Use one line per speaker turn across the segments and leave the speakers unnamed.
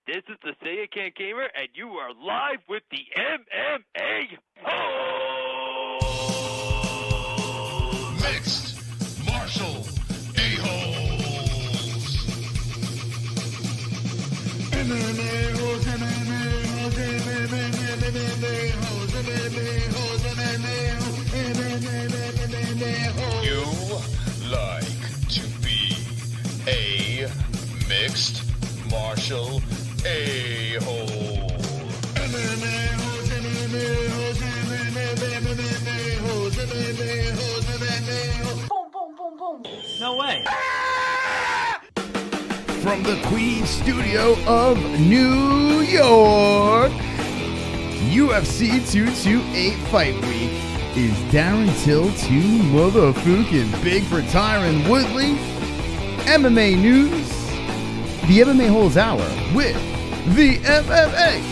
This is the Say It Can't Gamer, and you are live with the MMA-Holes!
Mixed Martial A-Holes! MMA-Holes, MMA-Holes, MMA-Holes, MMA-Holes, MMA-Holes. You like to be a mixed martial A-hole. MMA-Holes, MMA-Holes, MMA-Holes, MMA-Holes, MMA-Holes.
Boom, boom, boom, boom.
No way.
From the Queen Studio of New York, UFC 228 Fight Week is Darren Till 2 motherfucking big for Tyron Woodley. MMA news, the MMA-Holes Hour with the MMA.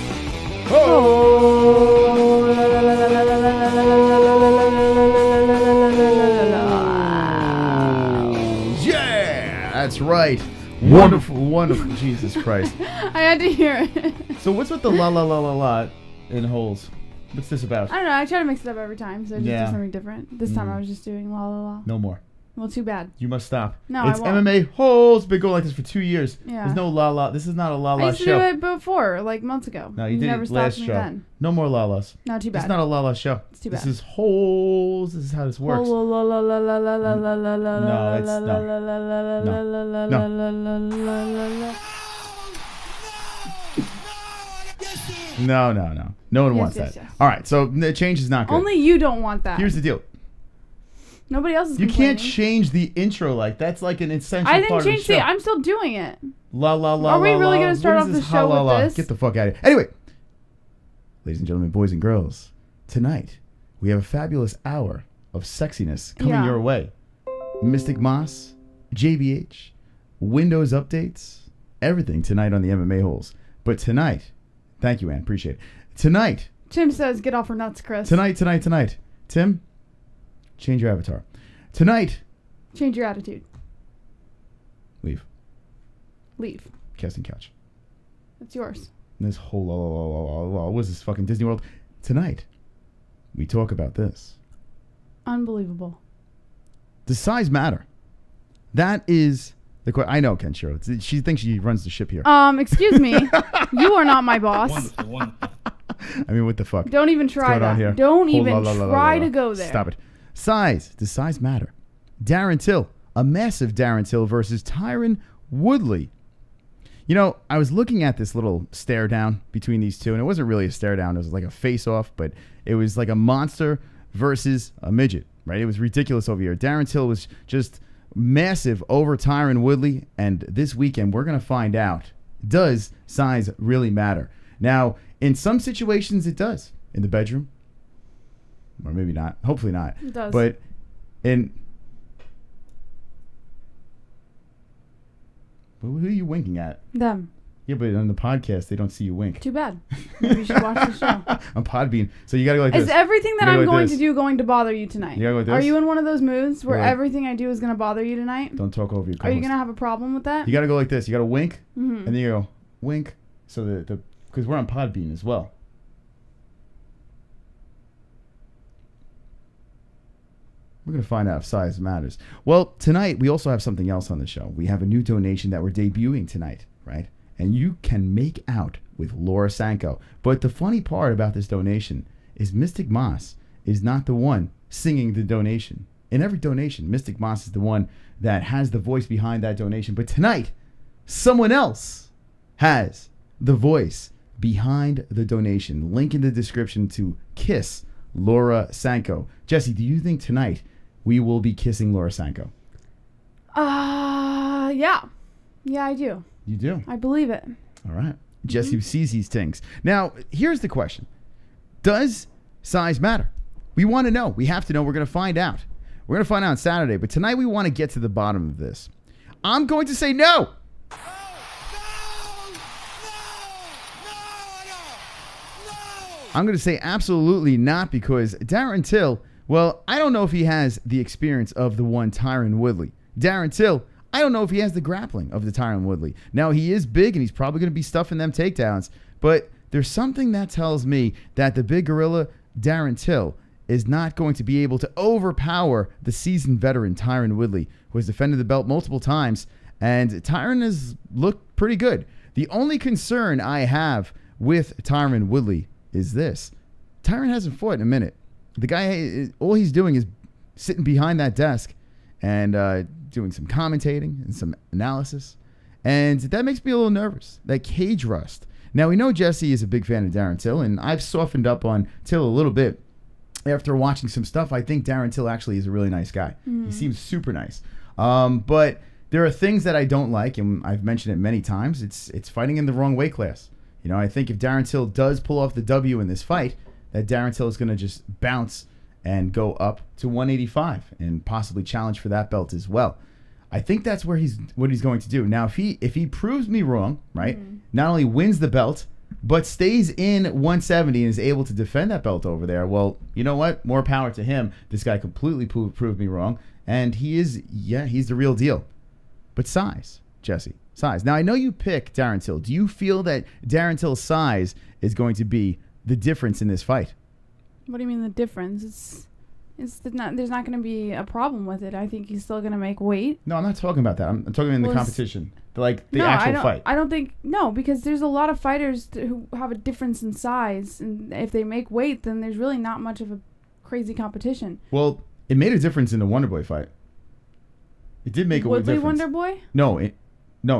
Yeah, that's right. Wonderful, wonderful. Jesus Christ.
I had to hear it.
So what's with the la la la la la in holes? What's this about?
I don't know. I try to mix it up every time, so I just
Yeah.
do something different. This time I was just doing la la la.
No more.
Well, too bad.
You must stop.
No,
it's
I won't.
MMA-Holes. Been going like this for 2 years.
Yeah.
There's no la la. This is not a la
I
la
used to
show.
do it before, like months ago.
No, you did
never
it
stopped
last
me
show.
then.
No more la las.
No, too bad.
It's not a la la show.
It's too
This
bad.
is holes. This is how this works.
La la la la la la la la la la
No, it's
la
no.
la la la la
No.
la la la
No.
la la la la.
No. No one
Yes,
wants
yes,
that.
yes.
All right, so the change is not good.
Only you don't want that.
Here's the deal.
Nobody else is
You
complaining.
can't change the intro like that's like an essential
I
part
didn't
of the
change
show.
the. I'm still doing it.
La la la.
Are we
la,
really
la.
gonna start
What
off
is
the
this
show
ha, la,
with
la?
this?
Get the fuck out of here. Anyway, ladies and gentlemen, boys and girls, tonight we have a fabulous hour of sexiness coming your way. Mystic Moss, JBH, Windows updates, everything tonight on the MMA Holes. But tonight, thank you, Ann, appreciate it. Tonight.
Tim says, "Get off her nuts, Chris."
Tonight. Tim, change your avatar. Tonight.
Change your attitude.
Leave.
Casting
couch.
It's yours.
And this whole what is this fucking Disney World? Tonight, we talk about this.
Unbelievable.
Does size matter? That is the question. I know, Kenshiro. She thinks she runs the ship here.
Excuse me. You are not my boss.
Wonderful.
I mean, what the fuck?
Don't even try
What's going on
that.
here?
Don't
Hold
even
on,
try to go there.
Stop it. Size. Does size matter? Darren Till. A massive Darren Till versus Tyron Woodley. You know, I was looking at this little stare down between these two, and it wasn't really a stare down. It was like a face off, but it was like a monster versus a midget, right? It was ridiculous over here. Darren Till was just massive over Tyron Woodley, and this weekend we're going to find out, does size really matter? Now, in some situations it does. In the bedroom, or maybe not. Hopefully not.
It does.
But in... Who are you winking at?
Them.
Yeah, but on the podcast, they don't see you wink.
Too bad. Maybe you should watch the show.
On Podbean. So you got to go like this.
Is everything that
You gotta
I'm
go like
going
this.
to do going to bother you tonight?
You gotta go like
Are
this.
you in one of those moods where
Go like-
everything I do is going to bother you tonight?
Don't talk over your
Are you
co-host.
going to have a problem with that?
You got to go like this. You got to wink,
Mm-hmm.
and then you go, wink. So the because we're on Podbean as well. We're going to find out if size matters. Well, tonight we also have something else on the show. We have a new donation that we're debuting tonight, right? And you can make out with Laura Sanko. But the funny part about this donation is Mystic Moss is not the one singing the donation. In every donation, Mystic Moss is the one that has the voice behind that donation. But tonight, someone else has the voice behind the donation. Link in the description to kiss Laura Sanko. Jesse, do you think tonight we will be kissing Laura Sanko?
Yeah. Yeah, I do.
You do?
I believe it.
All right. Jesse sees these things. Now, here's the question. Does size matter? We want to know. We have to know. We're going to find out. We're going to find out on Saturday. But tonight we want to get to the bottom of this. I'm going to say no. I'm going to say absolutely not because Darren Till, well, I don't know if he has the experience of the one Tyron Woodley. Darren Till, I don't know if he has the grappling of the Tyron Woodley. Now, he is big, and he's probably going to be stuffing them takedowns, but there's something that tells me that the big gorilla, Darren Till, is not going to be able to overpower the seasoned veteran Tyron Woodley, who has defended the belt multiple times, and Tyron has looked pretty good. The only concern I have with Tyron Woodley is this. Tyron hasn't fought in a minute. The guy, all he's doing is sitting behind that desk and doing some commentating and some analysis, and that makes me a little nervous. That cage rust. Now, we know Jesse is a big fan of Darren Till, and I've softened up on Till a little bit. After watching some stuff, I think Darren Till actually is a really nice guy. He seems super nice. But there are things that I don't like, and I've mentioned it many times. It's fighting in the wrong weight class. You know, I think if Darren Till does pull off the W in this fight, that Darren Till is going to just bounce and go up to 185 and possibly challenge for that belt as well. I think that's what he's going to do. Now, if he proves me wrong, right, not only wins the belt, but stays in 170 and is able to defend that belt over there, well, you know what? More power to him. This guy completely proved me wrong, and he's the real deal. But size, Jesse, size. Now, I know you pick Darren Till. Do you feel that Darren Till's size is going to be the difference in this fight?
What do you mean the difference? There's not going to be a problem with it. I think he's still going to make weight.
No, I'm not talking about that. I'm talking in the competition. The actual fight.
I don't think, because there's a lot of fighters who have a difference in size. And if they make weight, then there's really not much of a crazy competition.
Well, it made a difference in the Wonderboy fight. It did make a difference.
Woodley Wonderboy?
No,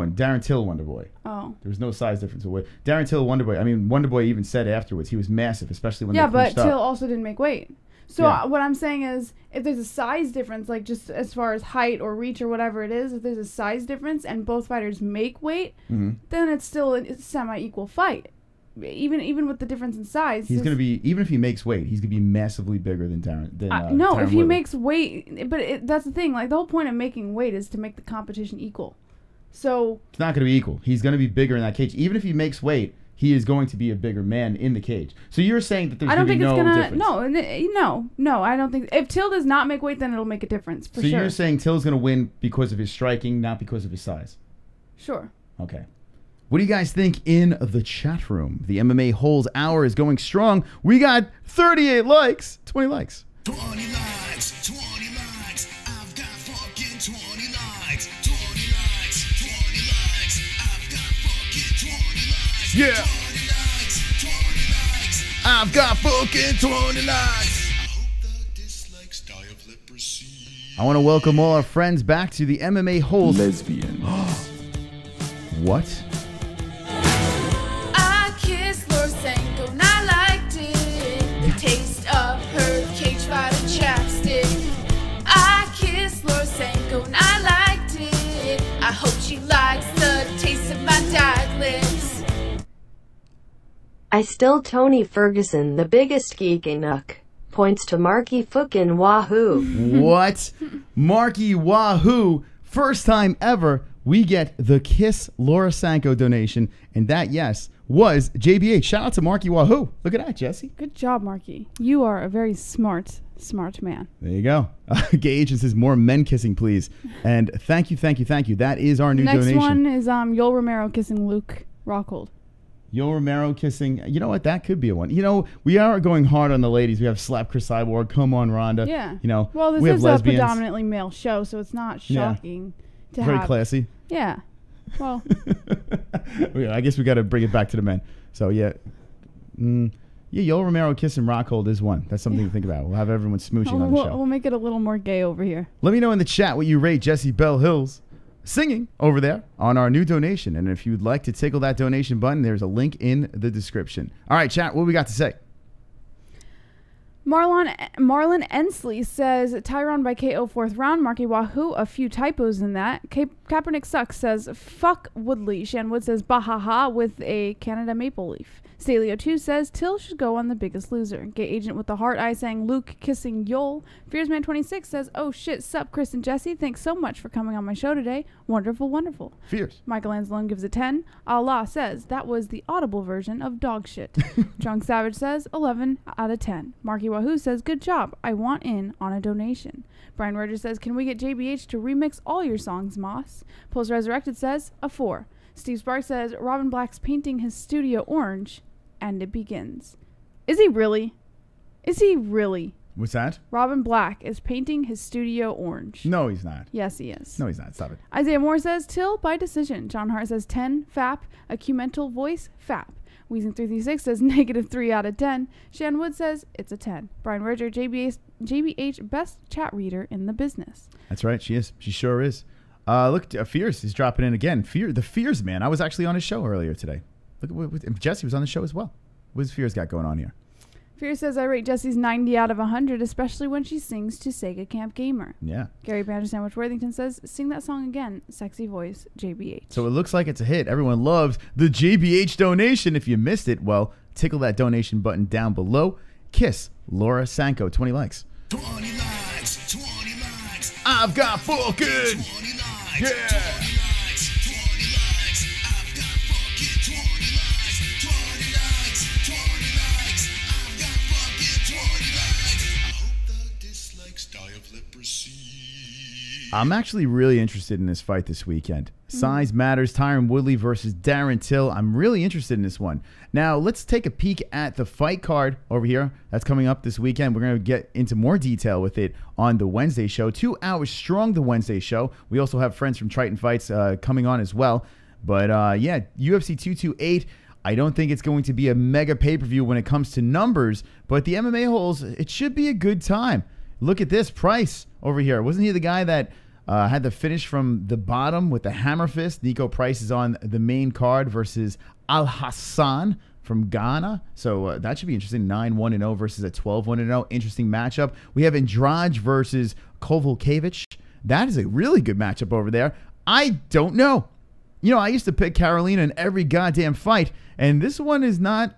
and Darren Till Wonderboy.
Oh.
There was no size difference. Darren Till Wonderboy, I mean, Wonderboy even said afterwards he was massive, especially when they clinched up.
Till also didn't make weight. So what I'm saying is, if there's a size difference, like just as far as height or reach or whatever it is, if there's a size difference and both fighters make weight, then it's still a semi-equal fight. Even with the difference in size,
he's going to be, even if he makes weight, he's going to be massively bigger than Darren.
No,
Tyron
if he
Woodley.
makes weight, but that's the thing. Like the whole point of making weight is to make the competition equal. So
it's not going to be equal. He's going to be bigger in that cage. Even if he makes weight, he is going to be a bigger man in the cage. So you're saying that there's going to be no difference?
No, I don't think. If Till does not make weight, then it'll make a difference for sure.
So you're saying Till's going to win because of his striking, not because of his size?
Sure.
Okay. What do you guys think in the chat room? The MMA-Holes hour is going strong. We got 38 likes, 20 likes.
20 likes, 20 likes. I've got fucking 20 likes. 20 likes, 20 likes. I've got fucking 20 likes.
Yeah.
20 likes, 20 likes.
I've got fucking 20 likes.
I hope the dislikes die of leprosy.
I want to welcome all our friends back to the MMA-Holes.
Lesbian.
What?
I kissed Lorsenko and I liked it. The taste of her cage fighter chapstick. I kissed Lorsenko and I liked it. I hope she likes the taste of my dyed lips.
I still Tony Ferguson, the biggest geek in Nook. Points to Marky Fucking Wahoo.
What? Marky Wahoo. First time ever we get the Kiss Laura Sanko donation. And that, yes, was JBH. Shout out to Marky Wahoo. Look at that, Jesse.
Good job, Marky. You are a very smart man.
There you go. Gage says more men kissing, please. And thank you. That is our new donation.
Next one is Yoel Romero kissing Luke Rockhold.
Yoel Romero kissing. You know what? That could be a one. You know, we are going hard on the ladies. We have Slap Chris Cyborg. Come on, Rhonda.
Yeah.
You know,
well, this
we have
is
lesbians.
a predominantly male show, so it's not shocking to
Very
have.
classy.
Yeah. Well.
I guess we got to bring it back to the men. So, yeah. Yoel Romero kissing Rockhold is one. That's something to think about. We'll have everyone smooching on the show.
We'll make it a little more gay over here.
Let me know in the chat what you rate Jesse Bell Hills singing over there on our new donation. And if you'd like to tickle that donation button, there's a link in the description. All right, chat, what we got to say?
Marlon Ensley says, Tyron by KO 4th round. Marky Wahoo, a few typos in that. Kaepernick Sucks says, fuck Woodley. Shanwood says, bahaha, with a Canada maple leaf. Stalio 2 says, Till should go on The Biggest Loser. Gay Agent with the Heart Eye saying, Luke kissing Yoel. Fearsman 26 says, oh shit, sup, Chris and Jesse. Thanks so much for coming on my show today. Wonderful, wonderful.
Fierce.
Michael Anzalone gives a 10. Allah says, that was the audible version of dog shit. Drunk Savage says, 11 out of 10. Marky Wahoo says, good job. I want in on a donation. Brian Rogers says, can we get JBH to remix all your songs, Moss? 6. Pulse Resurrected says a 4. Steve Spark says Robin Black's painting his studio orange, and it begins. Is he really? Is he really?
What's that?
Robin Black is painting his studio orange.
No, he's not.
Yes, he is.
No, he's not. Stop it.
Isaiah Moore says Till by decision. John Hart says 10. Fap. Acumental voice. Fap. Weezing336 says -3 out of 10. Shan Wood says it's a 10. Brian Roger, JBH, best chat reader in the business.
That's right. She is. She sure is. Look, Fierce is dropping in again. The Fears man. I was actually on his show earlier today. Look, Jesse was on the show as well. What's Fears got going on here?
Fear says, I rate Jessie's 90 out of 100, especially when she sings to Sega Camp Gamer.
Yeah.
Gary Banjo Sandwich Worthington says, sing that song again. Sexy voice, JBH.
So it looks like it's a hit. Everyone loves the JBH donation. If you missed it, well, tickle that donation button down below. Kiss Laura Sanko, 20 likes.
20 likes, 20 likes.
I've got fucking
20 likes,
Yeah.
20 likes, 20 likes. I've got fucking 20 likes, 20 likes, 20 likes. I've got fucking 20 likes. I hope the dislikes die of leprosy.
I'm actually really interested in this fight this weekend. Size matters. Tyron Woodley versus Darren Till. I'm really interested in this one. Now, let's take a peek at the fight card over here that's coming up this weekend. We're going to get into more detail with it on the Wednesday show. 2 hours strong, the Wednesday show. We also have friends from Triton Fights coming on as well. But, yeah, UFC 228. I don't think it's going to be a mega pay-per-view when it comes to numbers. But the MMA-Holes, it should be a good time. Look at this Price over here. Wasn't he the guy that had the finish from the bottom with the hammer fist? Nico Price is on the main card versus Al Hassan from Ghana. So that should be interesting. 9-1-0 versus a 12-1-0. Interesting matchup. We have Andrade versus Kovalevich. That is a really good matchup over there. I don't know. You know, I used to pick Carolina in every goddamn fight, and this one is not.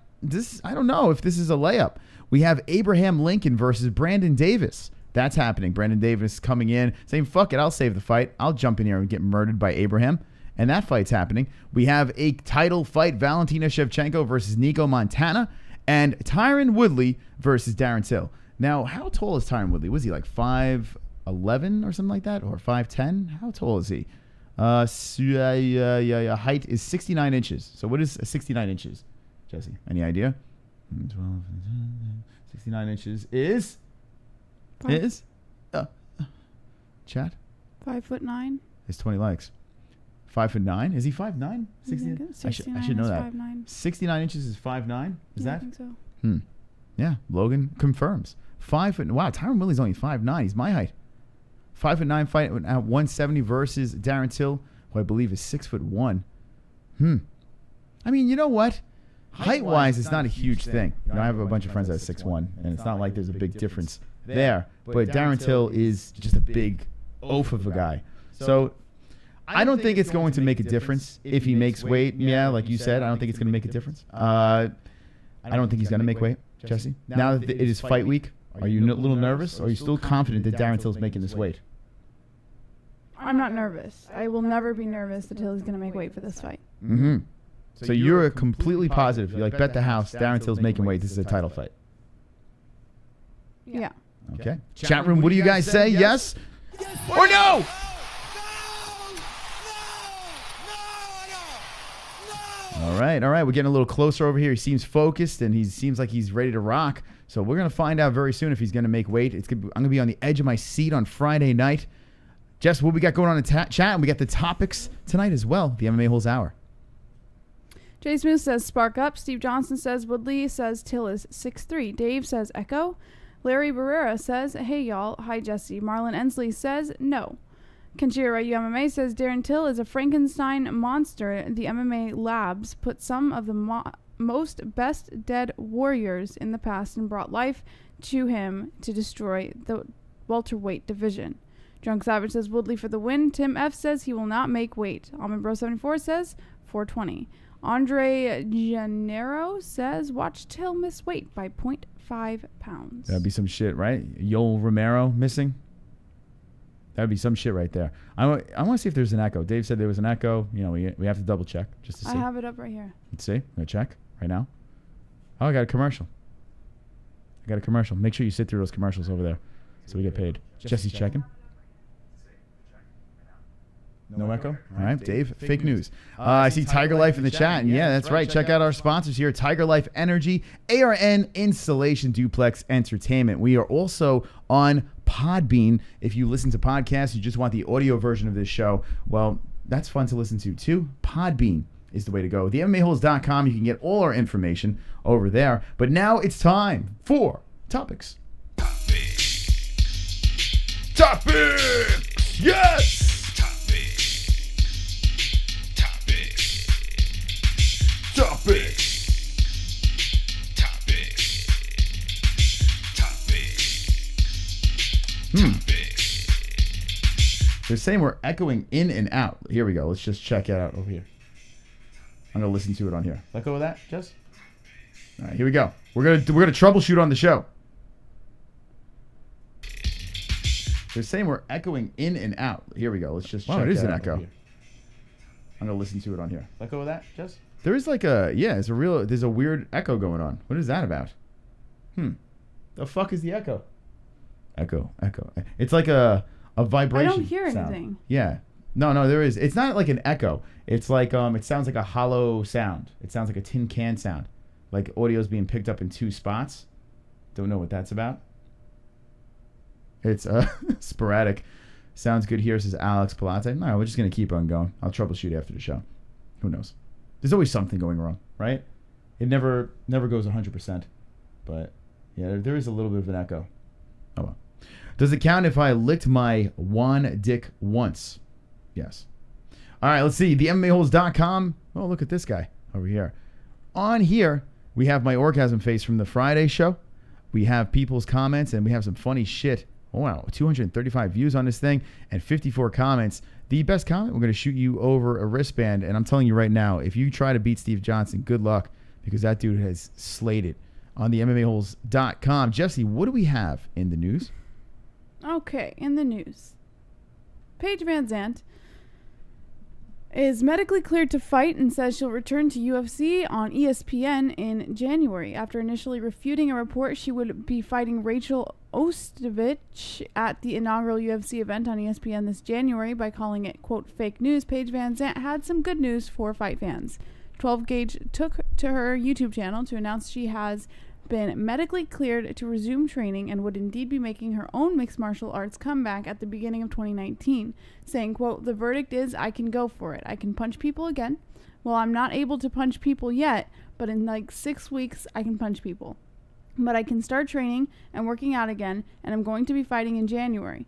I don't know if this is a layup. We have Abraham Lincoln versus Brandon Davis. That's happening. Brandon Davis coming in, saying, fuck it, I'll save the fight. I'll jump in here and get murdered by Abraham. And that fight's happening. We have a title fight, Valentina Shevchenko versus Nico Montana, and Tyron Woodley versus Darren Till. Now, how tall is Tyron Woodley? Was he like 5'11" or something like that? Or 5'10"? How tall is he? Height is 69 inches. So what is 69 inches, Jesse? Any idea? 12, 69 inches is... Chat?
5'9".
It's 20 likes. 5'9". Is he 5'9"? 69. I should know that.
5'9".
69 inches is 5'9". Is
Yeah,
that?
I think so.
Yeah. Logan confirms. 5 foot. Wow. Tyron Woodley's only 5'9". He's my height. 5'9" fight at 170 versus Darren Till, who I believe is 6'1". I mean, you know what? Height-wise, it's not a huge thing. You know, I have a bunch of friends that are 6'1", and it's not like there's a big difference there. But Darren Till is just a big oaf of a guy. So I don't think it's going to make a difference if he makes weight. Yeah, like you said, I don't think it's going to make a difference. I don't think he's going to make weight, Jesse. Now that it is fight week, are you a little nervous, or are you still confident that Darren Till's making this weight?
I'm not nervous. I will never be nervous that Till's going to make weight for this fight.
Mm-hmm. So you're completely positive. You're like, bet the house, Darren Till's making weight. This is a title fight.
Yeah.
Okay. Chat room, what do you guys say? Yes? Or no? All right. We're getting a little closer over here. He seems focused, and he seems like he's ready to rock. So we're going to find out very soon if he's going to make weight. I'm going to be on the edge of my seat on Friday night. Jess, what we got going on in chat? And we got the topics tonight as well. The MMA-Holes Hour.
Jay Smooth says spark up. Steve Johnson says Woodley says Till is 6'3". Dave says echo. Larry Barrera says, hey y'all. Hi Jesse. Marlon Ensley says no. Kenshiro UMMA says Darren Till is a Frankenstein monster. The MMA labs put some of the most best dead warriors in the past and brought life to him to destroy the welterweight division. Drunk Savage says Woodley for the win. Tim F says he will not make weight. Almond Bro 74 says 420. Andre Gennaro says, watch Till miss weight by 0.5 pounds.
That'd be some shit, right? Yoel Romero missing? That'd be some shit right there. I want to see if there's an echo. Dave said there was an echo. You know, we have to double check just to see.
I have it up right here.
Let's see. I'm going to check right now. Oh, I got a commercial. Make sure you sit through those commercials over there so we get paid. Jesse's checking. No echo? All right, Dave. Fake news. I see TygerLyfe in the chat. And yeah, that's right. Check out our sponsors here. TygerLyfe Energy, ARN Installation, Duplex Entertainment. We are also on Podbean. If you listen to podcasts, you just want the audio version of this show, well, that's fun to listen to too. Podbean is the way to go. The MMA-Holes.com, you can get all our information over there. But now it's time for Topics. Topics! Yes! They're saying we're echoing in and out. Here we go. Let's just check it out over here. I'm gonna listen to it on here. Let go of that, Jess. All right, here we go. We're gonna troubleshoot on the show. They're saying we're echoing in and out. Here we go. Let's just check it is an echo. I'm gonna listen to it on here. Let go of that, Jess. There is like there's a weird echo going on. What is that about? The fuck is the echo? Echo. It's like a vibration.
I don't hear
sound.
anything.
Yeah. No, there is. It's not like an echo. It's like it sounds like a hollow sound. It sounds like a tin can sound. Like audio's being picked up in two spots. Don't know what that's about. It's sporadic. Sounds good here, says Alex Palate. No, we're just gonna keep on going. I'll troubleshoot after the show. Who knows? There's always something going wrong, right? It never goes 100%. But yeah, there is a little bit of an echo. Oh well. Does it count if I licked my one dick once? Yes. All right, let's see. The MMAHoles.com. Oh, look at this guy over here. On here, we have my orgasm face from the Friday show. We have people's comments, and we have some funny shit. Oh, wow, 235 views on this thing and 54 comments. The best comment, we're going to shoot you over a wristband. And I'm telling you right now, if you try to beat Steve Johnson, good luck, because that dude has slayed it. On the MMAHoles.com. Jesse, what do we have in the news?
Okay, in the news. Paige Vanzant is medically cleared to fight and says she'll return to UFC on ESPN in January. After initially refuting a report she would be fighting Rachel Ostovich at the inaugural UFC event on ESPN this January by calling it, quote, fake news, Paige Vanzant had some good news for fight fans. 12 Gauge took to her YouTube channel to announce she has been medically cleared to resume training and would indeed be making her own mixed martial arts comeback at the beginning of 2019, saying, quote, the verdict is I can go for it. I can punch people again. Well, I'm not able to punch people yet, but in like 6 weeks, I can punch people. But I can start training and working out again, and I'm going to be fighting in January.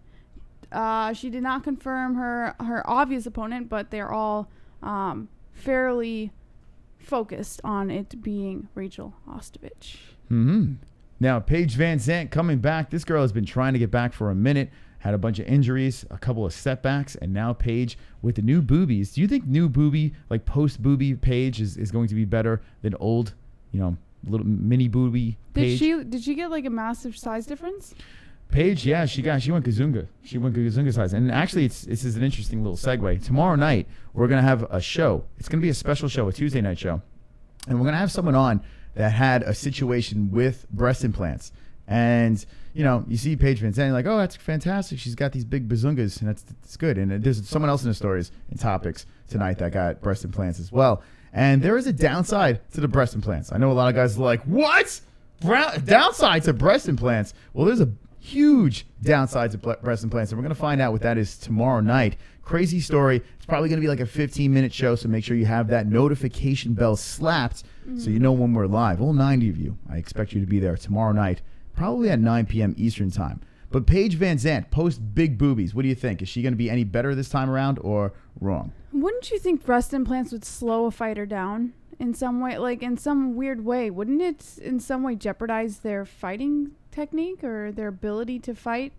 She did not confirm her obvious opponent, but they're all fairly focused on it being Rachel Ostovich.
Now, Paige Vanzant coming back. This girl has been trying to get back for a minute, had a bunch of injuries, a couple of setbacks, and now Paige with the new boobies. Do you think new boobie, like post-boobie Paige is going to be better than old, little mini boobie Paige?
Did she get like a massive size difference?
Paige, yeah, she went Gazunga. She went Gazunga size. And actually, this is an interesting little segue. Tomorrow night, we're going to have a show. It's going to be a special show, a Tuesday night show. And we're going to have someone on that had a situation with breast implants. And, you see Paige Vanzant, you're like, oh, that's fantastic. She's got these big bazungas, and that's good. And there's someone else in the stories and topics tonight that got breast implants as well. And there is a downside to the breast implants. I know a lot of guys are like, what? Downside to breast implants? Well, there's a huge downside to breast implants, and we're going to find out what that is tomorrow night. Crazy story. It's probably going to be like a 15-minute show, so make sure you have that notification bell slapped so you know when we're live. All 90 of you, I expect you to be there tomorrow night, probably at 9 p.m. Eastern time. But Paige Vanzant, post big boobies, what do you think? Is she going to be any better this time around or wrong?
Wouldn't you think breast implants would slow a fighter down in some way, like in some weird way? Wouldn't it in some way jeopardize their fighting technique or their ability to fight?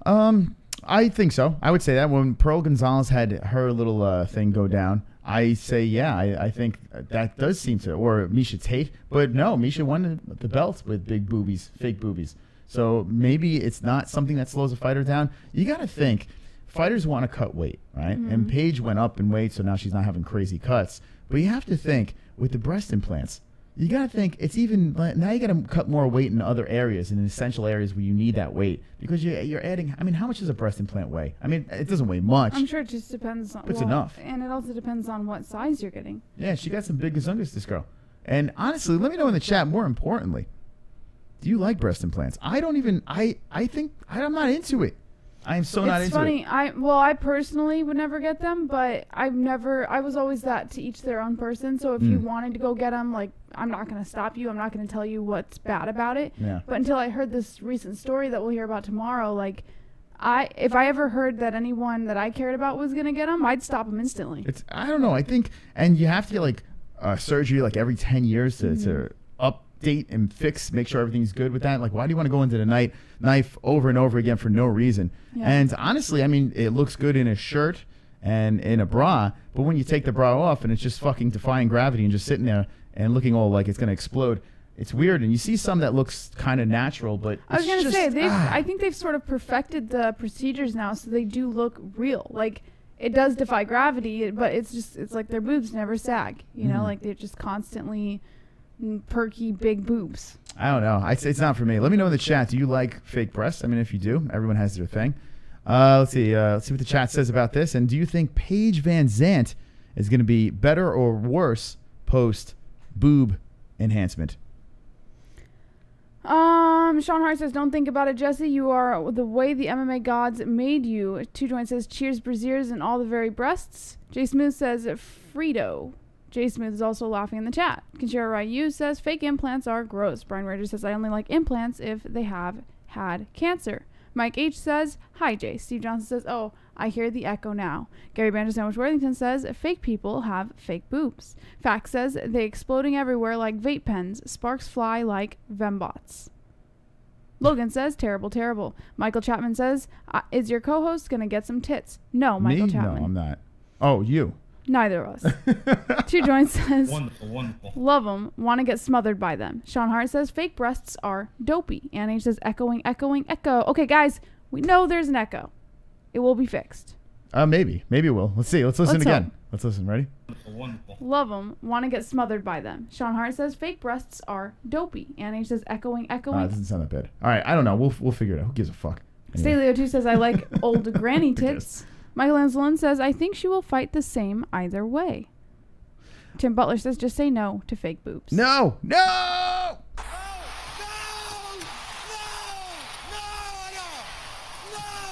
I think so. I would say that when Pearl Gonzalez had her little thing go down, I say, yeah, I think that does seem to, or Misha Tate. But no, Misha won the belt with big boobies, fake boobies. So maybe it's not something that slows a fighter down. You got to think, fighters want to cut weight, right? Mm-hmm. And Paige went up in weight, so now she's not having crazy cuts. But you have to think, with the breast implants, you got to think it's even now you got to cut more weight in other areas, in essential areas where you need that weight, because you're adding. I mean, how much does a breast implant weigh? I mean, it doesn't weigh much.
I'm sure it just depends on.
But it's enough.
And it also depends on what size you're getting.
Yeah, she got some big gazungas, this girl. And honestly, let me know in the chat. More importantly, do you like breast implants? I don't even. I think I'm not into it. I am so not into
funny.
it.
I personally would never get them, but I was always that to each their own person. So if you wanted to go get them, like, I'm not going to stop you. I'm not going to tell you what's bad about it.
Yeah.
But until I heard this recent story that we'll hear about tomorrow, like, if I ever heard that anyone that I cared about was going to get them, I'd stop them instantly.
I don't know. I think, and you have to get like surgery like every 10 years to update and fix, make sure everything's good with that. Like, why do you want to go into the knife over and over again for no reason? Yeah. And honestly, I mean, it looks good in a shirt and in a bra, but when you take the bra off and it's just fucking defying gravity and just sitting there and looking all like it's going to explode, it's weird. And you see some that looks kind of natural, but
I was going to say, I think they've sort of perfected the procedures now, so they do look real. Like, it does defy gravity, but it's like their boobs never sag. You know, like they're just constantly perky big boobs. I
don't know. It's not for me. Let me know in the chat. Do you like fake breasts? I mean, if you do, everyone has their thing. Let's see. Let's see what the chat says about this. And do you think Paige Vanzant is going to be better or worse post boob enhancement?
Sean Hart says, don't think about it, Jesse. You are the way the MMA gods made you. Two Joint says, cheers, braziers, and all the very breasts. Jay Smooth says, Frito. Jay Smooth is also laughing in the chat. Kinshiro Ryu says, fake implants are gross. Brian Rogers says, I only like implants if they have had cancer. Mike H says, hi, Jay. Steve Johnson says, oh, I hear the echo now. Gary Banjo Sandwich Worthington says, fake people have fake boobs. Fact says, they exploding everywhere like vape pens. Sparks fly like Vembots. Logan says, terrible, terrible. Michael Chapman says, is your co-host going to get some tits? No, Michael Chapman.
No, I'm not. Oh, you.
Neither of us. Two Joints says,
wonderful.
Love them, want to get smothered by them. Sean Hart says, fake breasts are dopey. Ann H says, echoing, echo. Okay, guys, we know there's an echo. It will be fixed.
Maybe it will. Let's see. Let's listen again.
Hope.
Let's listen. Ready?
Wonderful.
Love them, want to get smothered by them. Sean Hart says, fake breasts are dopey. Ann H says, echoing.
It doesn't sound that bad. All right, I don't know. We'll figure it out. Who gives a fuck? Anyway.
Staleo 2 says, I like old granny tits. Michael Anselon says, I think she will fight the same either way. Tim Butler says, just say no to fake boobs.
No!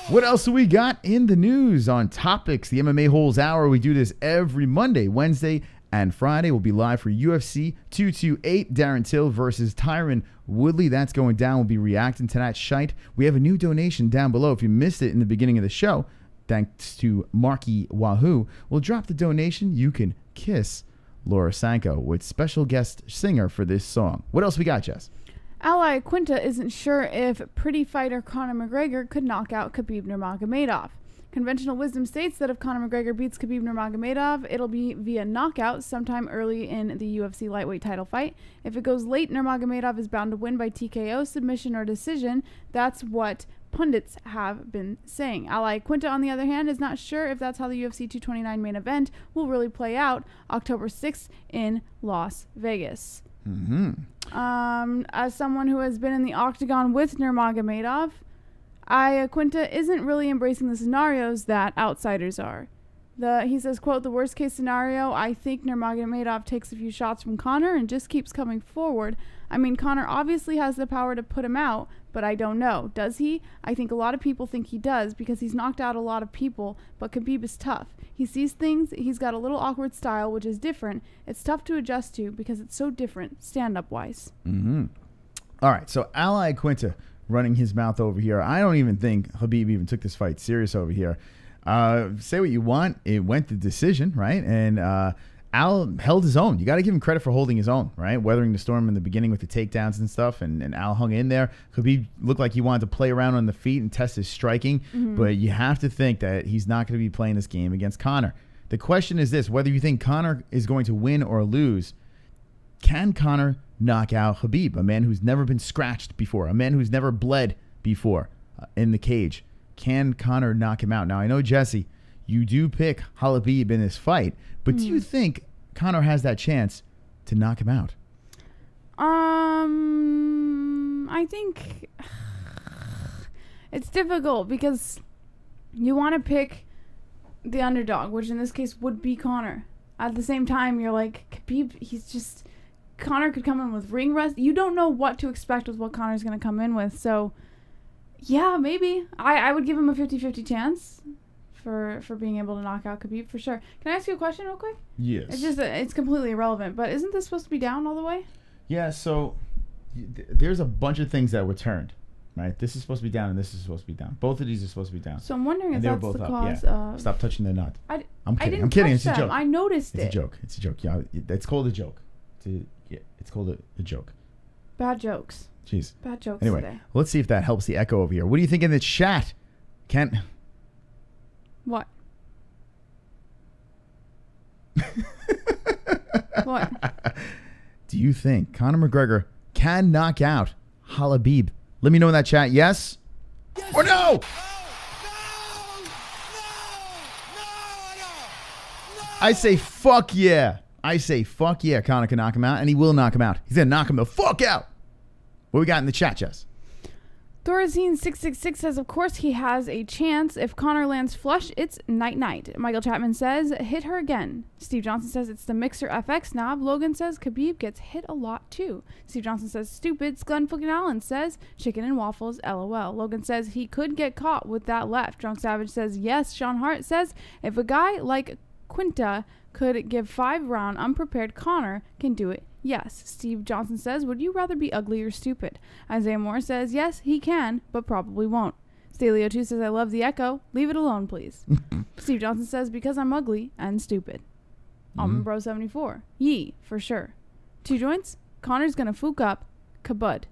What else do we got in the news on topics? The MMA-Holes Hour. We do this every Monday, Wednesday, and Friday. We'll be live for UFC 228, Darren Till versus Tyron Woodley. That's going down. We'll be reacting to that shite. We have a new donation down below. If you missed it in the beginning of the show, thanks to Marky Wahoo, we'll drop the donation. You can kiss Laura Sanko with special guest singer for this song. What else we got, Jess?
Iaquinta isn't sure if pretty fighter Conor McGregor could knock out Khabib Nurmagomedov. Conventional wisdom states that if Conor McGregor beats Khabib Nurmagomedov, it'll be via knockout sometime early in the UFC lightweight title fight. If it goes late, Nurmagomedov is bound to win by TKO, submission, or decision. That's what pundits have been saying. Iaquinta, on the other hand, is not sure if that's how the UFC 229 main event will really play out October 6th in Las Vegas. As someone who has been in the octagon with Nurmagomedov, Iaquinta isn't really embracing the scenarios that outsiders are. He says, quote, the worst case scenario, I think Nurmagomedov takes a few shots from Conor and just keeps coming forward. I mean, Conor obviously has the power to put him out, but I don't know. Does he? I think a lot of people think he does because he's knocked out a lot of people, but Khabib is tough. He sees things, he's got a little awkward style, which is different. It's tough to adjust to because it's so different stand-up wise.
All right, so Iaquinta running his mouth over here. I don't even think Khabib even took this fight serious over here. Say what you want. It went to decision, right? And Al held his own. You got to give him credit for holding his own, right? Weathering the storm in the beginning with the takedowns and stuff, and Al hung in there. Khabib looked like he wanted to play around on the feet and test his striking, but you have to think that he's not going to be playing this game against Conor. The question is this, whether you think Conor is going to win or lose, can Conor knock out Khabib, a man who's never been scratched before, a man who's never bled before in the cage? Can Conor knock him out? Now, I know, Jesse, you do pick Khabib in this fight, but do you think Conor has that chance to knock him out?
I think it's difficult because you want to pick the underdog, which in this case would be Conor. At the same time, you're like, Khabib, Conor could come in with ring rust. You don't know what to expect with what Conor's going to come in with. So, yeah, maybe. I would give him a 50-50 chance for being able to knock out Khabib for sure. Can I ask you a question real quick?
Yes.
It's completely irrelevant, but isn't this supposed to be down all the way?
Yeah, so there's a bunch of things that were turned, right? This is supposed to be down and this is supposed to be down. Both of these are supposed to be down.
So I'm wondering if
And they were
that's
both
the
up,
cause
yeah.
of...
Stop touching the nut. I'm
I
kidding.
didn't
I'm kidding.
touch
It's a
them.
joke.
I noticed
It's
it.
a joke. It's a joke. Yeah, it's called a joke. It's called a joke.
Bad jokes.
Jeez.
Bad jokes
Anyway,
today.
let's see if that helps the echo over here. What do you think in the chat? Kent?
What? What?
Do you think Conor McGregor can knock out Khabib? Let me know in that chat. Yes? Or no? I say fuck yeah. Conor can knock him out, and he will knock him out. He's going to knock him the fuck out. What we got in the chat, Jess?
Thorazine666 says, of course he has a chance. If Conor lands flush, it's night-night. Michael Chapman says, hit her again. Steve Johnson says, it's the Mixer FX knob. Logan says, Khabib gets hit a lot too. Steve Johnson says, stupid. Glenn fucking Allen says, chicken and waffles, LOL. Logan says, he could get caught with that left. Drunk Savage says, yes. Sean Hart says, if a guy like Quinta could give 5-round unprepared, Conor can do it. Yes. Steve Johnson says, would you rather be ugly or stupid? Isaiah Moore says, yes, he can, but probably won't. Staleo2 says, I love the echo. Leave it alone, please. Steve Johnson says, because I'm ugly and stupid. Almond Bro 74. Yee, for sure. 2 joints. Conor's gonna fook up Kabud.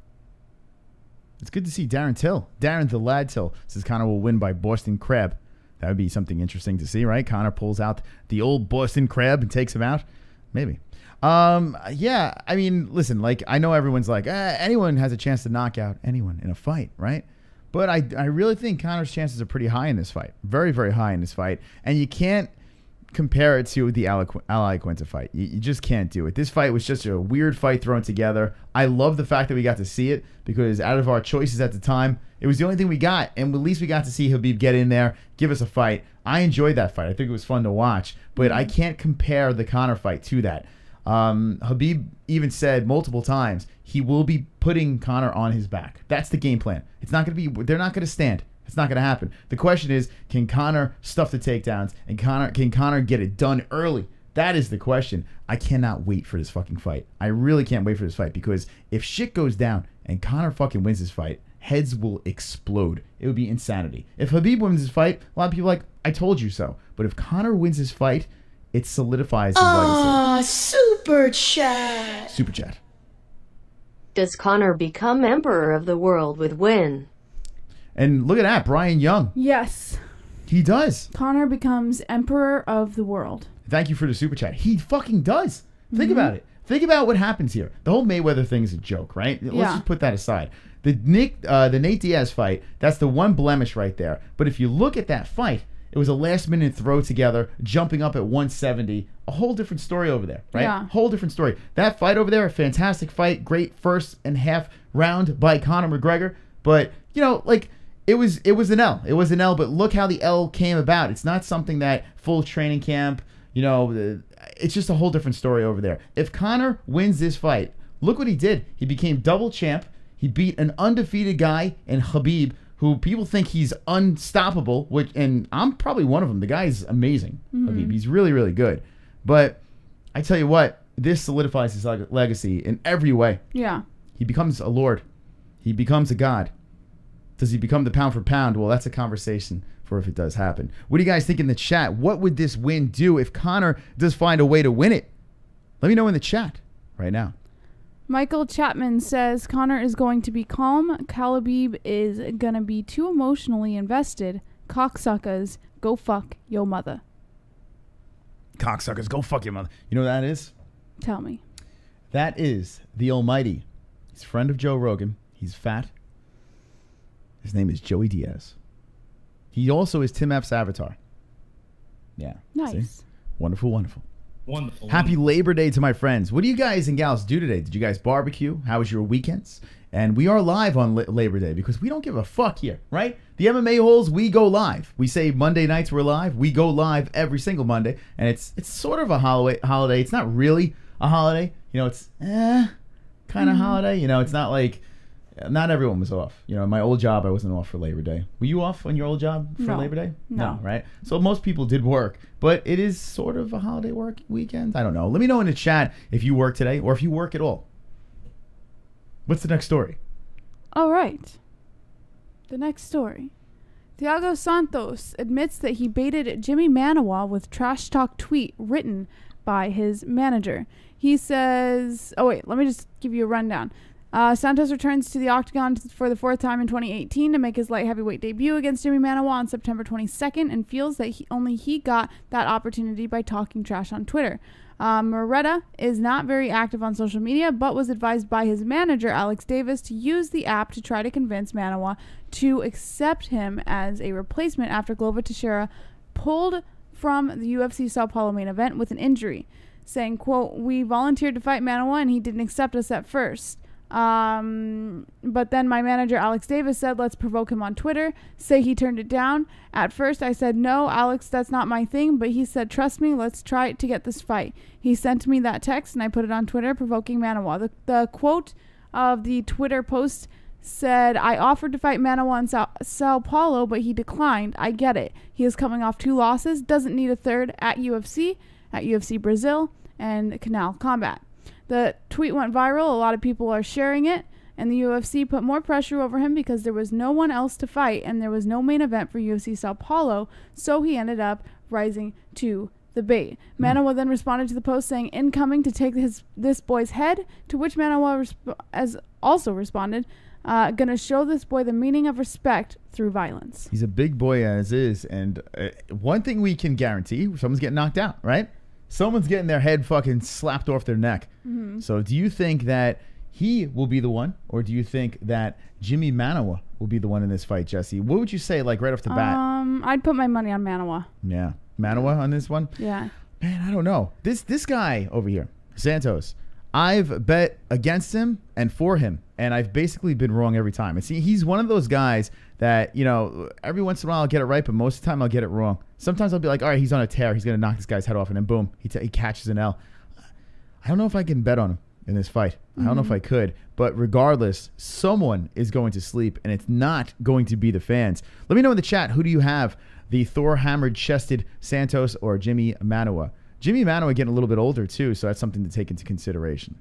It's good to see Darren Till. Darren the Lad Till says Conor will win by Boston Crab. That would be something interesting to see, right? Conor pulls out the old Boston Crab and takes him out. Maybe. Yeah, I mean, listen, like, I know everyone's like, anyone has a chance to knock out anyone in a fight, right? But I really think Conor's chances are pretty high in this fight. Very, very high in this fight. And you can't compare it to the Iaquinta fight. You just can't do it. This fight was just a weird fight thrown together. I love the fact that we got to see it because out of our choices at the time, it was the only thing we got. And at least we got to see Khabib get in there, give us a fight. I enjoyed that fight. I think it was fun to watch. But I can't compare the Conor fight to that. Khabib even said multiple times he will be putting Conor on his back. That's the game plan. It's not going to be. They're not going to stand. It's not going to happen. The question is, can Conor stuff the takedowns and can Conor get it done early? That is the question. I cannot wait for this fucking fight. I really can't wait for this fight because if shit goes down and Conor fucking wins this fight, heads will explode. It would be insanity. If Khabib wins this fight, a lot of people are like, I told you so. But if Conor wins this fight, it solidifies his legacy.
Super chat.
Super chat.
Does Conor become Emperor of the World with win?
And look at that, Brian Young.
Yes.
He does.
Conor becomes Emperor of the World.
Thank you for the super chat. He fucking does. Think about it. Think about what happens here. The whole Mayweather thing is a joke, right? Let's just put that aside. The Nate Diaz fight, that's the one blemish right there. But if you look at that fight, it was a last-minute throw together, jumping up at 170. A whole different story over there, right?
Yeah.
Whole different story. That fight over there, a fantastic fight. Great first and half round by Conor McGregor. But, you know, like, it was an L. It was an L, but look how the L came about. It's not something that full training camp, you know, it's just a whole different story over there. If Conor wins this fight, look what he did. He became double champ. He beat an undefeated guy in Khabib, who people think he's unstoppable, and I'm probably one of them. The guy's amazing, Khabib. He's really, really good. But I tell you what, this solidifies his legacy in every way.
Yeah.
He becomes a lord. He becomes a god. Does he become the pound for pound? Well, that's a conversation for if it does happen. What do you guys think in the chat? What would this win do if Conor does find a way to win it? Let me know in the chat right now.
Michael Chapman says Conor is going to be calm. Khabib is going to be too emotionally invested. Cocksuckers, go fuck your mother.
Cocksuckers, go fuck your mother. You know what that is?
Tell me.
That is the Almighty. He's a friend of Joe Rogan. He's fat. His name is Joey Diaz. He also is Tim F's avatar. Yeah.
Nice.
See? Wonderful, wonderful.
Wonderful.
Happy Labor Day to my friends. What do you guys and gals do today? Did you guys barbecue? How was your weekends? And we are live on Labor Day because we don't give a fuck here, right? The MMA-Holes, we go live. We say Monday nights we're live. We go live every single Monday. And it's sort of a holiday. It's not really a holiday. You know, it's kind of holiday. You know, it's not like... Not everyone was off. You know, in my old job, I wasn't off for Labor Day. Were you off on your old job for Labor Day?
No.
Right? So most people did work, but it is sort of a holiday work weekend. I don't know. Let me know in the chat if you work today or if you work at all. What's the next story?
All right. The next story. Thiago Santos admits that he baited Jimmy Manawa with trash talk tweet written by his manager. He says... Oh, wait. Let me just give you a rundown. Santos returns to the octagon for the fourth time in 2018 to make his light heavyweight debut against Jimmy Manawa on September 22nd and feels that he got that opportunity by talking trash on Twitter. Moretta is not very active on social media, but was advised by his manager, Alex Davis, to use the app to try to convince Manawa to accept him as a replacement after Glover Teixeira pulled from the UFC Sao Paulo main event with an injury, saying, quote, "We volunteered to fight Manawa and he didn't accept us at first. But then my manager, Alex Davis, said, let's provoke him on Twitter, say he turned it down. At first I said, no, Alex, that's not my thing. But he said, trust me, let's try to get this fight. He sent me that text and I put it on Twitter, provoking Manawa. The quote of the Twitter post said, I offered to fight Manawa in Sao Paulo, but he declined. I get it. He is coming off 2 losses, doesn't need a third at UFC Brazil, and Canal Combat. The tweet went viral. A lot of people are sharing it, and the UFC put more pressure over him because there was no one else to fight and there was no main event for UFC Sao Paulo, so he ended up rising to the bait. Manawa then responded to the post saying, incoming to take this boy's head, to which Manawa also responded, gonna show this boy the meaning of respect through violence.
He's a big boy as is, and one thing we can guarantee, someone's getting knocked out, right? Someone's getting their head fucking slapped off their neck. Mm-hmm. So do you think that he will be the one, or do you think that Jimmy Manawa will be the one in this fight, Jesse? What would you say, like, right off the bat?
I'd put my money on Manawa.
Yeah. Manawa on this one?
Yeah.
Man, I don't know. This guy over here, Santos, I've bet against him and for him, and I've basically been wrong every time. And see, he's one of those guys that, you know, every once in a while I'll get it right, but most of the time I'll get it wrong. Sometimes I'll be like, all right, he's on a tear. He's going to knock this guy's head off, and then boom, he catches an L. I don't know if I can bet on him in this fight. I don't know if I could. But regardless, someone is going to sleep, and it's not going to be the fans. Let me know in the chat, who do you have? The Thor-hammered-chested Santos or Jimmy Manawa? Jimmy Manawa getting a little bit older, too, so that's something to take into consideration.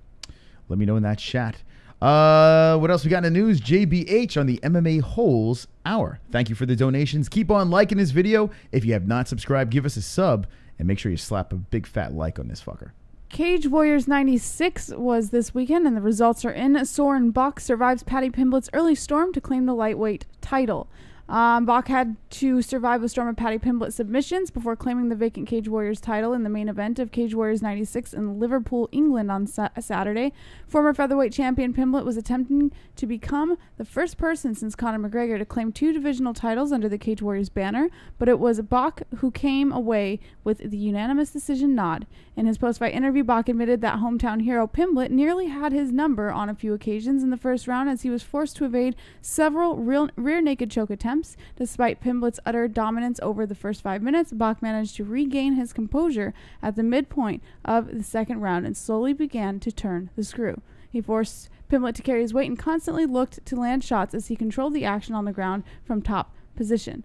Let me know in that chat. What else we got in the news? JBH on the MMA-Holes Hour. Thank you for the donations. Keep on liking this video. If you have not subscribed, give us a sub, and make sure you slap a big fat like on this fucker.
Cage Warriors 96 was this weekend, and the results are in. Soren Bak survives Paddy Pimblett's early storm to claim the lightweight title. Bak had to survive a storm of Paddy Pimblett submissions before claiming the vacant Cage Warriors title in the main event of Cage Warriors 96 in Liverpool, England on Saturday. Former featherweight champion Pimblett was attempting to become the first person since Conor McGregor to claim 2 divisional titles under the Cage Warriors banner, but it was Bak who came away with the unanimous decision nod. In his post-fight interview, Bak admitted that hometown hero Pimblett nearly had his number on a few occasions in the first round as he was forced to evade several rear naked choke attempts. Despite Pimblett's utter dominance over the first 5 minutes, Bak managed to regain his composure at the midpoint of the second round and slowly began to turn the screw. He forced Pimblett to carry his weight and constantly looked to land shots as he controlled the action on the ground from top position.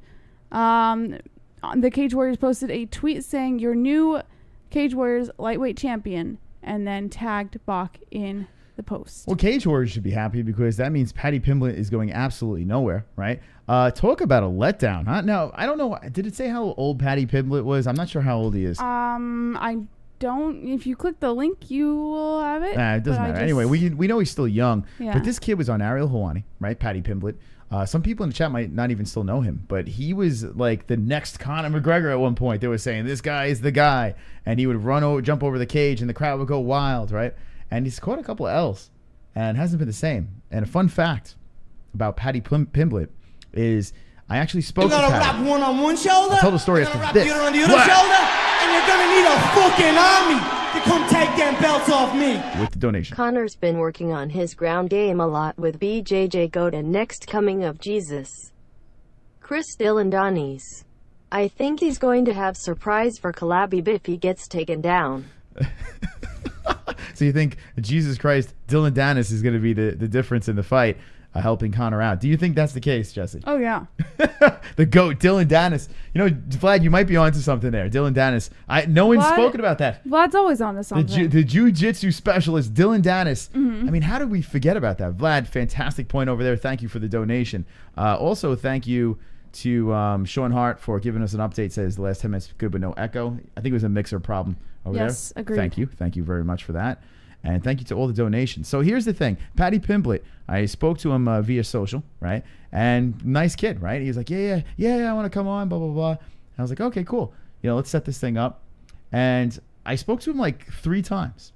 The Cage Warriors posted a tweet saying, "Your new Cage Warriors lightweight champion," and then tagged Bak in the post.
Well, Cage Warriors should be happy because that means Paddy Pimblett is going absolutely nowhere, right? Talk about a letdown, huh? Now, I don't know. Did it say how old Paddy Pimblett was? I'm not sure how old he is.
I don't. If you click the link, you will have it.
Nah, it doesn't matter. Anyway, we know he's still young.
Yeah.
But this kid was on Ariel Helwani, right? Paddy Pimblett. Some people in the chat might not even still know him, but he was like the next Conor McGregor at one point. They were saying, this guy is the guy. And he would jump over the cage, and the crowd would go wild, right? And he's caught a couple of L's and hasn't been the same. And a fun fact about Paddy Pimblett is I actually spoke to Paddy.
Rap one on one shoulder.
I'll tell the story after this.
On the other shoulder, and
And you're gonna need a fucking army to come take them belts off me.
With the donation.
Conor's been working on his ground game a lot with BJJ Goat and Next Coming of Jesus. Chris Dillandanis. I think he's going to have surprise for Khabib if he gets taken down.
So you think Jesus Christ, Dylan Dennis is going to be the difference in the fight, helping Conor out. Do you think that's the case, Jesse?
Oh, yeah.
The GOAT, Dylan Dennis. You know, Vlad, you might be onto something there. Dylan Dennis. No one's spoken about that.
Vlad's always on to something.
The jiu-jitsu specialist, Dylan Dennis. I mean, how did we forget about that? Vlad, fantastic point over there. Thank you for the donation. Also, thank you to Sean Hart for giving us an update. Says the last 10 minutes good but no echo. I think it was a mixer problem over there.
Yes, agreed.
Thank you very much for that. And thank you to all the donations. So here's the thing. Paddy Pimblett, I spoke to him via social, right? And nice kid, right? He's like, yeah, I want to come on, blah, blah, blah. And I was like, okay, cool. You know, let's set this thing up. And I spoke to him like 3 times.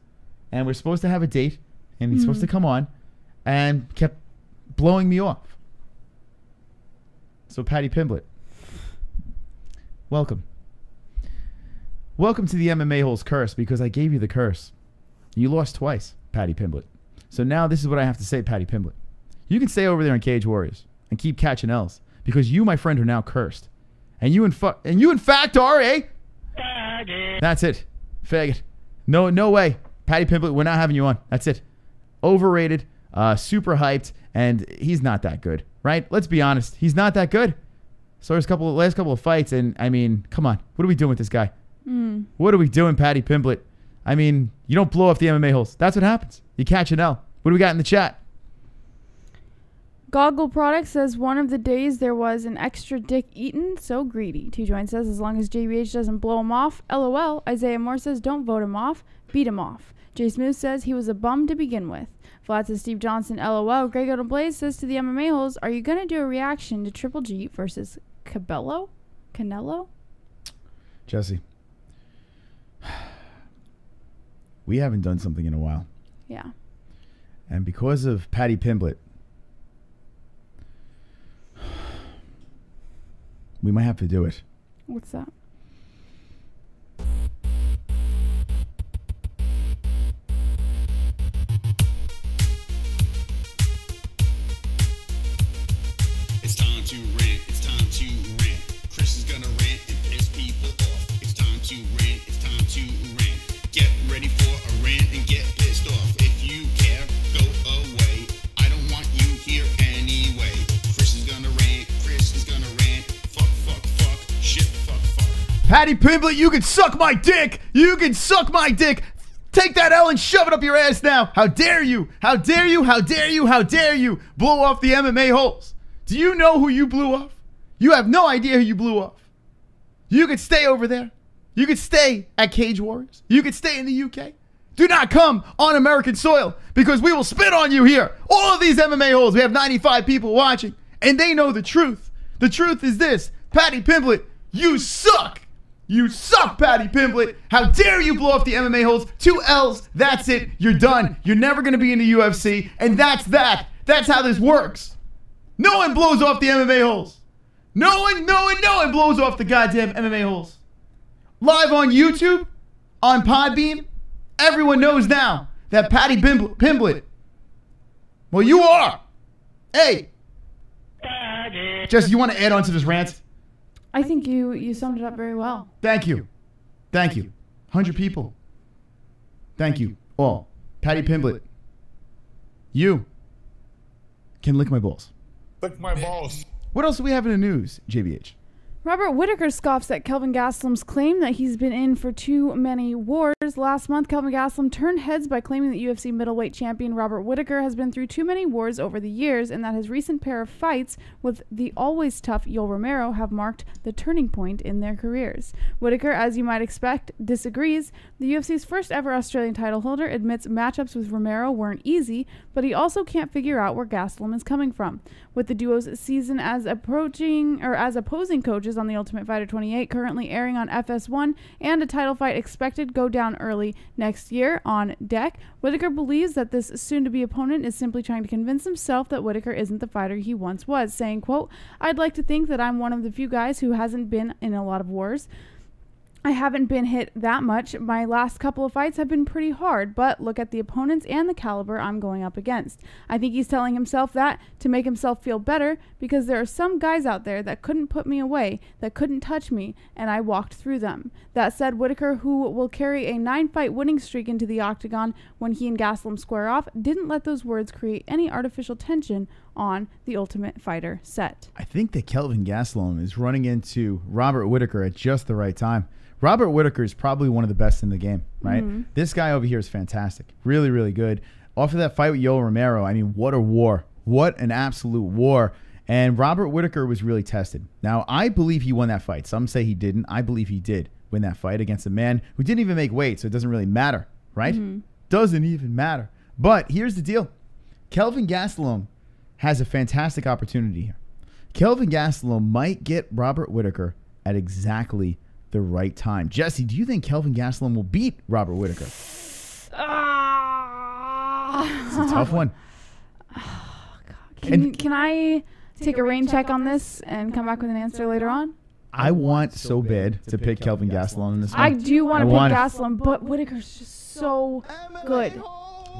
And we're supposed to have a date. And he's supposed to come on. And kept blowing me off. So Paddy Pimblett, welcome. Welcome to the MMA-Holes curse, because I gave you the curse. You lost twice, Paddy Pimblett. So now this is what I have to say, Paddy Pimblett. You can stay over there in Cage Warriors and keep catching L's, because you, my friend, are now cursed. And you in fact are a faggot. That's it. Faggot. No way. Paddy Pimblett, we're not having you on. That's it. Overrated, super hyped, and he's not that good, right? Let's be honest. He's not that good. So there's last couple of fights, and I mean, come on. What are we doing with this guy? What are we doing, Paddy Pimblett? I mean, you don't blow off the MMA-Holes. That's what happens. You catch an L. What do we got in the chat?
Goggle Product says, one of the days there was an extra dick eaten, so greedy. T-Join says, as long as JBH doesn't blow him off, LOL. Isaiah Moore says, don't vote him off, beat him off. Jay Smooth says, he was a bum to begin with. Vlad says, Steve Johnson, LOL. Greg Oden Blaze says to the MMA-Holes, are you going to do a reaction to Triple G versus Canelo?
Jesse. We haven't done something in a while.
Yeah.
And because of Paddy Pimblett, we might have to do it.
What's that?
It's time to rant. It's time to rant. Chris is gonna rant and piss people off. It's time to rant. It's time to rant. Get ready for a rant and get pissed off. If you care, go away. I don't want you here anyway. Chris is gonna rant. Chris is gonna rant. Fuck. Shit, fuck.
Paddy Pimblett, you can suck my dick. You can suck my dick. Take that L and shove it up your ass now. How dare you? How dare you? How dare you? How dare you blow off the MMA-Holes? Do you know who you blew off? You have no idea who you blew off. You could stay over there. You could stay at Cage Warriors. You could stay in the UK. Do not come on American soil, because we will spit on you here. All of these MMA-Holes, we have 95 people watching, and they know the truth. The truth is this. Paddy Pimblett, you suck. You suck, Paddy Pimblett. How dare you blow off the MMA-Holes? 2 L's, that's it. You're done. You're never going to be in the UFC, and that's that. That's how this works. No one blows off the MMA-Holes. No one blows off the goddamn MMA-Holes. Live on YouTube, on Podbean, everyone knows now that Paddy Pimblett, well, you are. Hey. Jess, you want to add on to this rant?
I think you summed it up very well.
Thank you. 100 people. Thank you all. Paddy Pimblett, you can lick my balls.
Lick my balls.
What else do we have in the news, JBH?
Robert Whittaker scoffs at Kelvin Gastelum's claim that he's been in for too many wars. Last month, Kelvin Gastelum turned heads by claiming that UFC middleweight champion Robert Whittaker has been through too many wars over the years, and that his recent pair of fights with the always tough Yoel Romero have marked the turning point in their careers. Whittaker, as you might expect, disagrees. The UFC's first ever Australian title holder admits matchups with Romero weren't easy, but he also can't figure out where Gastelum is coming from. With the duo's season as opposing coaches on The Ultimate Fighter 28 currently airing on FS1 and a title fight expected to go down early next year on deck, Whittaker believes that this soon-to-be opponent is simply trying to convince himself that Whittaker isn't the fighter he once was, saying, quote, I'd like to think that I'm one of the few guys who hasn't been in a lot of wars. I haven't been hit that much. My last couple of fights have been pretty hard, but look at the opponents and the caliber I'm going up against. I think he's telling himself that to make himself feel better, because there are some guys out there that couldn't put me away, that couldn't touch me, and I walked through them. That said, Whittaker, who will carry a 9-fight winning streak into the octagon when he and Gastelum square off, didn't let those words create any artificial tension on the Ultimate Fighter set.
I think that Kelvin Gastelum is running into Robert Whittaker at just the right time. Robert Whittaker is probably one of the best in the game, right?
Mm-hmm.
This guy over here is fantastic. Really, really good. Off of that fight with Yoel Romero, I mean, what a war. What an absolute war. And Robert Whittaker was really tested. Now, I believe he won that fight. Some say he didn't. I believe he did win that fight against a man who didn't even make weight, so it doesn't really matter, right?
Mm-hmm.
Doesn't even matter. But here's the deal. Kelvin Gastelum has a fantastic opportunity here. Kelvin Gastelum might get Robert Whittaker at exactly the right time. Jesse, do you think Kelvin Gastelum will beat Robert Whittaker? It's a tough one.
Can I take a rain check on this and come back with an answer later on?
I want so bad to pick Kelvin Gastelum in this one.
I do want to pick Gastelum, but Whittaker's just so good.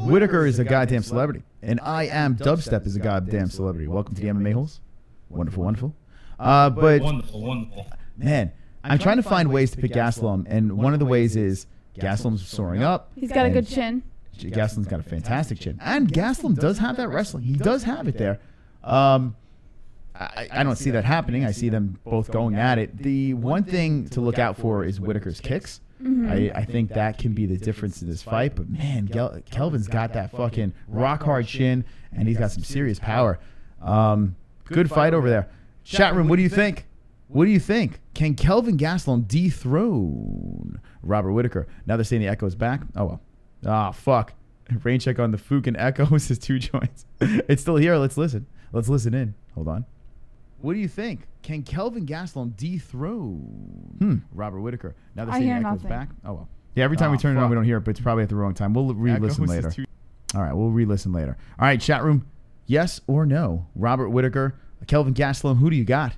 Whittaker is a goddamn celebrity, and I Am Dubstep is a goddamn celebrity. Welcome to the MMA-Holes. Wonderful, wonderful. But
Wonderful.
man, I'm trying to find ways to pick Gastelum, and one of the ways is Gastelum's soaring up.
He's got a good chin.
Gastelum's got a fantastic chin. And Gastelum does have that wrestling. He does have it there. I don't see that happening. I see them both going at it. The one thing to look out for is Whittaker's kicks.
Mm-hmm.
I think that can be the difference in this fight. But, man, Kelvin's got that fucking rock-hard chin, and he's got some serious power. Good fight over there. Chat room, what do you think? What do you think? Can Kelvin Gastelum dethrone Robert Whittaker? Now they're saying the Echo's back. Oh, well. Ah, fuck. Rain check on the Fook and Echoes is 2 joints. It's still here. Let's listen. Let's listen in. Hold on. What do you think? Can Kelvin Gastelum dethrone Robert Whittaker? Now they're saying the Echo's back. Oh, well. Yeah, every time we turn it on, we don't hear it, but it's probably at the wrong time. We'll re-listen later. All right, we'll re-listen later. All right, chat room. Yes or no? Robert Whittaker, Kelvin Gastelum, who do you got?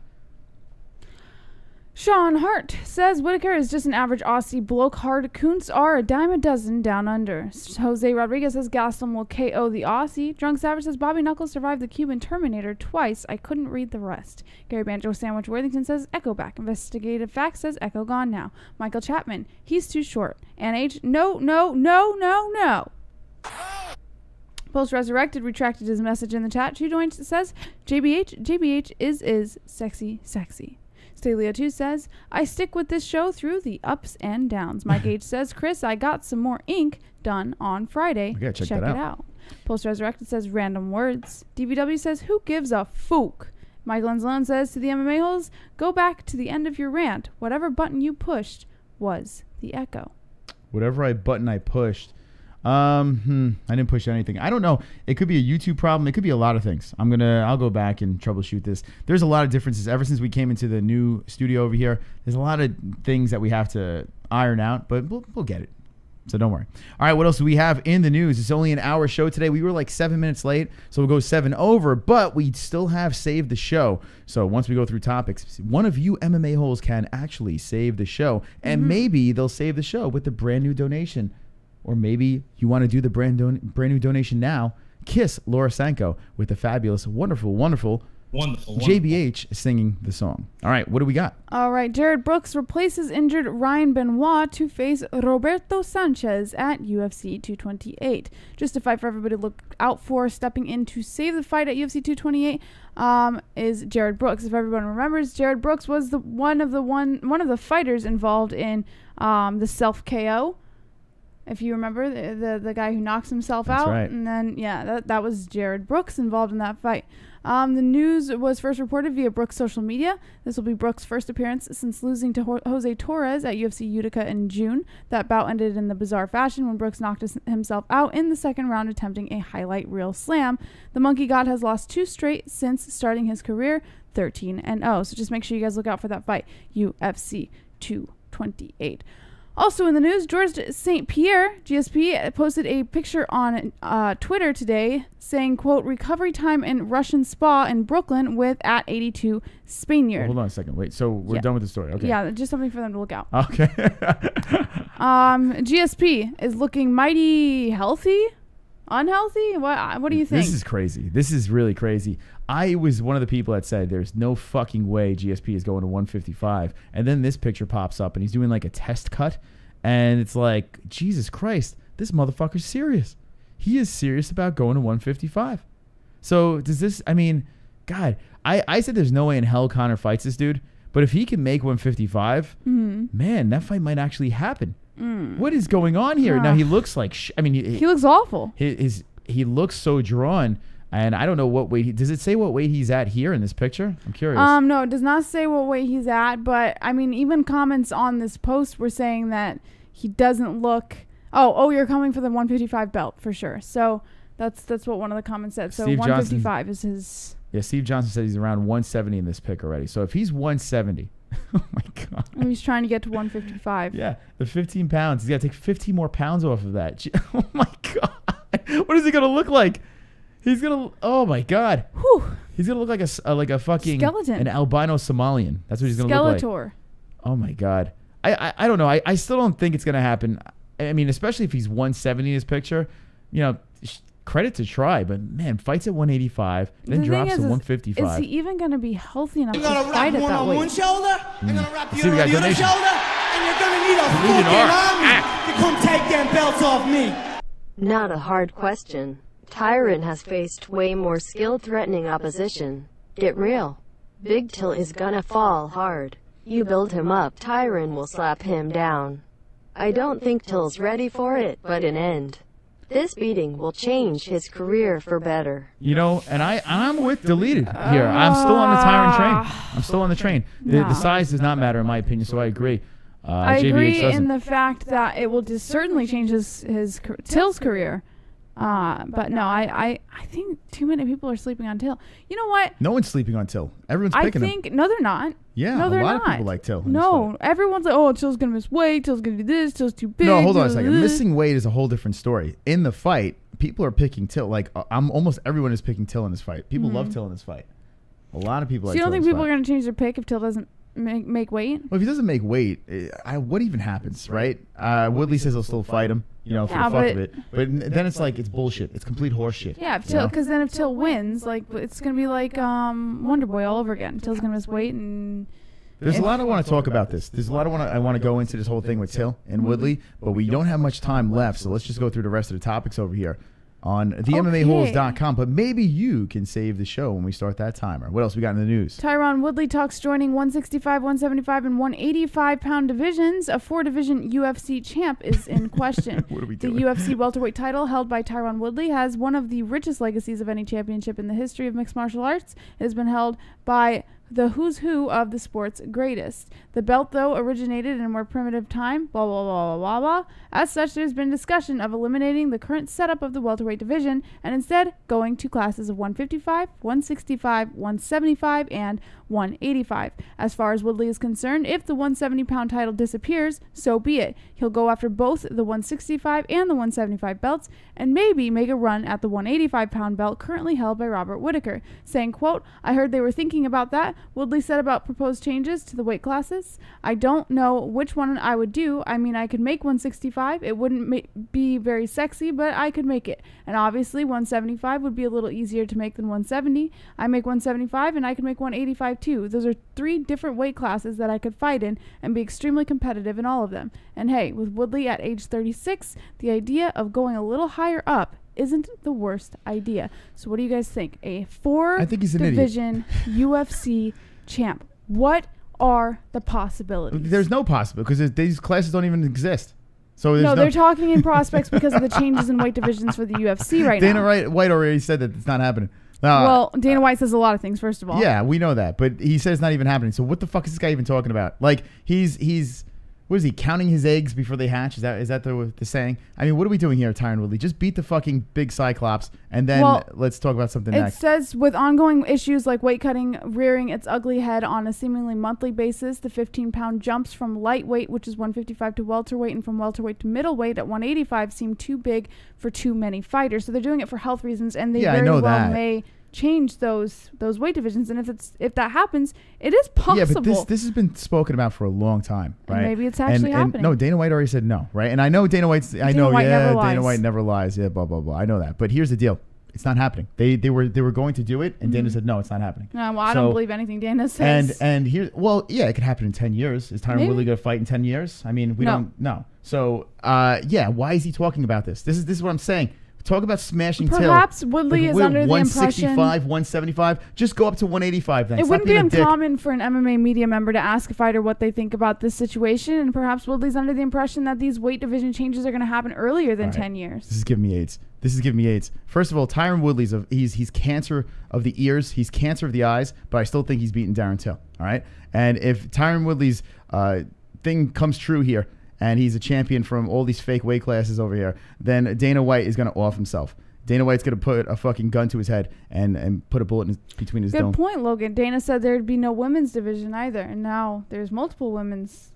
Sean Hart says Whittaker is just an average Aussie bloke. Hard coons are a dime a dozen down under. Jose Rodriguez says Gastelum will KO the Aussie. Drunk Savage says Bobby Knuckles survived the Cuban Terminator twice. I couldn't read the rest. Gary Banjo Sandwich Worthington says Echo back. Investigative Facts says Echo gone now. Michael Chapman, he's too short. NH, no. Post Resurrected retracted his message in the chat. 2 joints says JBH is sexy. Stalio2 says, I stick with this show through the ups and downs. Mike H says, Chris, I got some more ink done on Friday.
Okay, check
it
that
out. Post Resurrected says, random words. DVW says, who gives a fook? Michael Enzalone says, to the MMA-Holes, go back to the end of your rant. Whatever button you pushed was the Echo.
Whatever button I pushed. I didn't push anything. I don't know. It could be a YouTube problem. It could be a lot of things. I'll go back and troubleshoot this. There's a lot of differences ever since we came into the new studio over here. There's a lot of things that we have to iron out, but we'll get it. So don't worry. All right, what else do we have in the news? It's only an hour show today. We were like 7 minutes late, so we'll go 7 over, but we still have saved the show. So once we go through topics, one of you MMA holes can actually save the show, and maybe they'll save the show with the brand new donation. Or maybe you want to do the brand new donation now. Kiss Laura Sanko with the fabulous, wonderful JBH singing the song. All right, what do we got?
All right, Jared Brooks replaces injured Ryan Benoit to face Roberto Sanchez at UFC 228. Just a fight for everybody to look out for. Stepping in to save the fight at UFC 228 is Jared Brooks. If everyone remembers, Jared Brooks was one of the fighters involved in the self KO. If you remember, the guy who knocks himself out.
Right.
And then, that was Jared Brooks involved in that fight. The news was first reported via Brooks' social media. This will be Brooks' first appearance since losing to Jose Torres at UFC Utica in June. That bout ended in the bizarre fashion when Brooks knocked himself out in the second round attempting a highlight reel slam. The Monkey God has lost 2 straight since starting his career, 13-0. So just make sure you guys look out for that fight, UFC 228. Also in the news, George St. Pierre, GSP, posted a picture on Twitter today saying, quote, recovery time in Russian spa in Brooklyn with at 82 Spaniard.
Hold on a second. Wait, so we're done with the story. Okay.
Yeah, just something for them to look out.
Okay.
GSP is looking mighty healthy. Unhealthy? What do you think?
This is crazy. This is really crazy. I was one of the people that said there's no fucking way GSP is going to 155. And then this picture pops up and he's doing like a test cut. And it's like, Jesus Christ, this motherfucker's serious. He is serious about going to 155. So does this, I mean, God, I said there's no way in hell Conor fights this dude. But if he can make 155, man, that fight might actually happen. What is going on here? Now he looks like he looks
awful.
He looks so drawn, and I don't know what weight. Does it say what weight he's at here in this picture? I'm curious.
No, it does not say what weight he's at. But I mean, even comments on this post were saying that he doesn't look. Oh, you're coming for the 155 belt for sure. So that's what one of the comments said. So
Steve
155 is his.
Yeah, Steve Johnson said he's around 170 in this pick already. So if he's 170. Oh my God.
And he's trying to get to 155.
Yeah, the 15 pounds. He's got to take 15 more pounds off of that. Oh my God. What is he going to look like? He's going to, oh my God.
Whew.
He's going to look like a fucking
skeleton.
An albino Somalian. That's what he's going to look like.
Skeletor.
Oh my God. I don't know. I still don't think it's going to happen. I mean, especially if he's 170 in his picture, you know, credit to try, but man, fights at 185, then drops to 155.
Is he even going to be healthy enough to
You're gonna
fight
wrap
at
one
that
on
weight?
one shoulder, you're gonna wrap
See,
you
we
on
got
the other
donation.
shoulder, and you're gonna need a fucking army to come take them belts off me.
Not a hard question. Tyron has faced way more skill-threatening opposition. Get real. Big Till is gonna fall hard. You build him up, Tyron will slap him down. I don't think Till's ready for it, but in end, this beating will change his career for better.
You know, and I'm with deleted here. I'm still on the Tyron train. I'm still on the train. The size does not matter in my opinion, so I agree.
I agree
doesn't.
in the fact that it will just certainly change his Till's career. But no, I think too many people are sleeping on Till. You know what?
No one's sleeping on Till. Everyone's picking him.
No, they're not.
Yeah,
no, they're
a lot
not.
of people like Till.
No, everyone's like, oh, Till's gonna miss weight. Till's gonna do this. Till's too big.
No, hold on a second. Missing weight is a whole different story. In the fight, people are picking Till. Like almost everyone is picking Till in this fight. People love Till in this fight. A lot of people.
So
like
you don't
Till
think
in this
people
fight.
are gonna change their pick if Till doesn't make weight?
Well, if he doesn't make weight, what even happens, right? Woodley says he'll still fight him, you know, for the fuck of it. But then it's like, it's bullshit. It's complete horse shit.
Yeah, because then if Till wins, like it's gonna be like Wonder Boy all over again. Till's gonna miss weight and.
There's a lot I want to talk about this. There's a lot I want to go into this whole thing with Till and Woodley, but we don't have much time left, so let's just go through the rest of the topics over here on the MMA-Holes.com. But maybe you can save the show when we start that timer. What else we got in the news?
Tyron Woodley talks joining 165, 175, and 185-pound divisions. A 4-division UFC champ is in question.
What are we doing?
The UFC welterweight title held by Tyron Woodley has one of the richest legacies of any championship in the history of mixed martial arts. It has been held by the who's who of the sport's greatest. The belt, though, originated in a more primitive time, blah, blah, blah, blah, blah, blah. As such, there's been discussion of eliminating the current setup of the welterweight division and instead going to classes of 155, 165, 175, and 185. As far as Woodley is concerned, if the 170-pound title disappears, so be it. He'll go after both the 165 and the 175 belts and maybe make a run at the 185-pound belt currently held by Robert Whittaker. Saying, quote, I heard they were thinking about that. Woodley said about proposed changes to the weight classes. I don't know which one I would do. I mean, I could make 165. It wouldn't be very sexy, but I could make it. And obviously 175 would be a little easier to make than 170. I make 175 and I could make 185 too. Those are 3 different weight classes that I could fight in and be extremely competitive in all of them. And hey, with Woodley at age 36, the idea of going a little higher up isn't the worst idea. So what do you guys think? A 4-division UFC champ. What are the possibilities?
There's no possibility because these classes don't even exist. So
no, they're talking in prospects because of the changes in weight divisions for the UFC right
Dana
now.
Dana White already said that it's not happening.
Well, Dana White says a lot of things, first of all.
Yeah, we know that. But he says it's not even happening. So what the fuck is this guy even talking about? Like, he's What is he, counting his eggs before they hatch? Is that the saying? I mean, what are we doing here, Tyron Woodley? Just beat the fucking big Cyclops, and then let's talk about something next.
It says, with ongoing issues like weight cutting rearing its ugly head on a seemingly monthly basis, the 15-pound jumps from lightweight, which is 155, to welterweight, and from welterweight to middleweight at 185 seem too big for too many fighters. So they're doing it for health reasons, and they very well may change those weight divisions, and if that happens, it is possible.
Yeah, but this has been spoken about for a long time, right?
And maybe it's actually happening.
No, Dana White already said no, right? And I know Dana White never lies. Yeah, blah blah blah. I know that, but here's the deal: it's not happening. They were going to do it, and Dana said no, it's not happening.
No, well, I don't believe anything Dana says.
And here, it could happen in 10 years. Is Tyron Woodley going to fight in 10 years? I mean, we don't know. So, why is he talking about this? This is what I'm saying. Talk about smashing Till.
Perhaps Woodley is under the impression
165, 175. Just go up to 185 then.
It wouldn't be uncommon for an MMA media member to ask a fighter what they think about this situation, and perhaps Woodley's under the impression that these weight division changes are going to happen earlier than 10 years.
This is giving me AIDS. First of all, Tyron Woodley's he's cancer of the ears, he's cancer of the eyes, but I still think he's beating Darren Till. All right, and if Tyron Woodley's thing comes true here, and he's a champion from all these fake weight classes over here, then Dana White is going to off himself. Dana White's going to put a fucking gun to his head and put a bullet between his dome.
Good point, Logan. Dana said there'd be no women's division either, and now there's multiple women's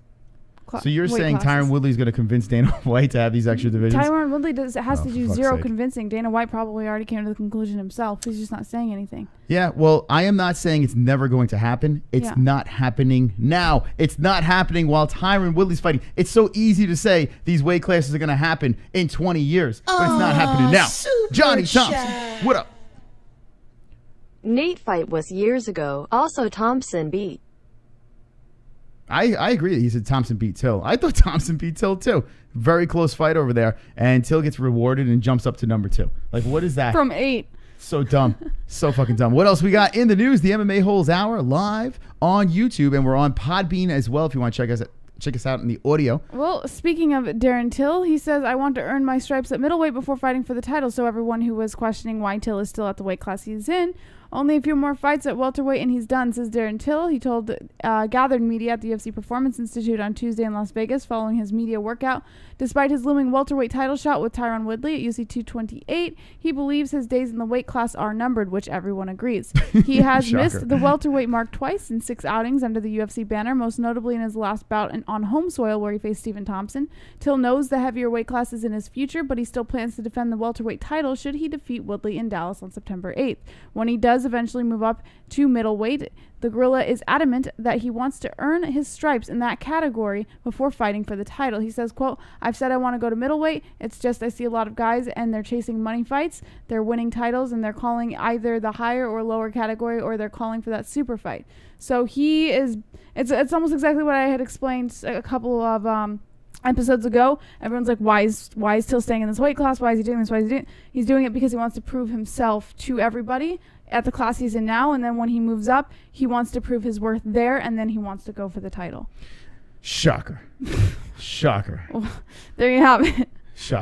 So you're saying Tyron Woodley's going to convince Dana White to have these extra divisions?
Tyron Woodley has to do zero convincing. Dana White probably already came to the conclusion himself. He's just not saying anything.
Yeah, well, I am not saying it's never going to happen. It's not happening now. It's not happening while Tyron Woodley's fighting. It's so easy to say these weight classes are going to happen in 20 years, but it's not happening now. Johnny Thompson, what up?
Nate fight was years ago. Also, Thompson beat.
I agree that he said Thompson beat Till. I thought Thompson beat Till too. Very close fight over there. And Till gets rewarded and jumps up to number 2. Like, what is that?
From 8.
So dumb. So fucking dumb. What else we got in the news? The MMA-Holes Hour live on YouTube. And we're on Podbean as well if you want to check us out in the audio.
Well, speaking of Darren Till, he says, I want to earn my stripes at middleweight before fighting for the title. So everyone who was questioning why Till is still at the weight class he's in, only a few more fights at welterweight and he's done, says Darren Till. He told gathered media at the UFC Performance Institute on Tuesday in Las Vegas following his media workout. Despite his looming welterweight title shot with Tyron Woodley at UFC 228, he believes his days in the weight class are numbered, which everyone agrees. He has missed the welterweight mark twice in 6 outings under the UFC banner, most notably in his last bout on home soil where he faced Stephen Thompson. Till knows the heavier weight class is in his future, but he still plans to defend the welterweight title should he defeat Woodley in Dallas on September 8th. When he does eventually move up to middleweight, the gorilla is adamant that he wants to earn his stripes in that category before fighting for the title. He says, quote, I've said I want to go to middleweight. It's just I see a lot of guys and they're chasing money fights. They're winning titles and they're calling either the higher or lower category or they're calling for that super fight. So he is, it's almost exactly what I had explained a couple of episodes ago. Everyone's like, why is Till staying in this weight class? Why is he doing this? Why is he doing it? He's doing it because he wants to prove himself to everybody at the class he's in now, and then when he moves up, he wants to prove his worth there, and then he wants to go for the title.
Shocker. Shocker.
Well, there you have it.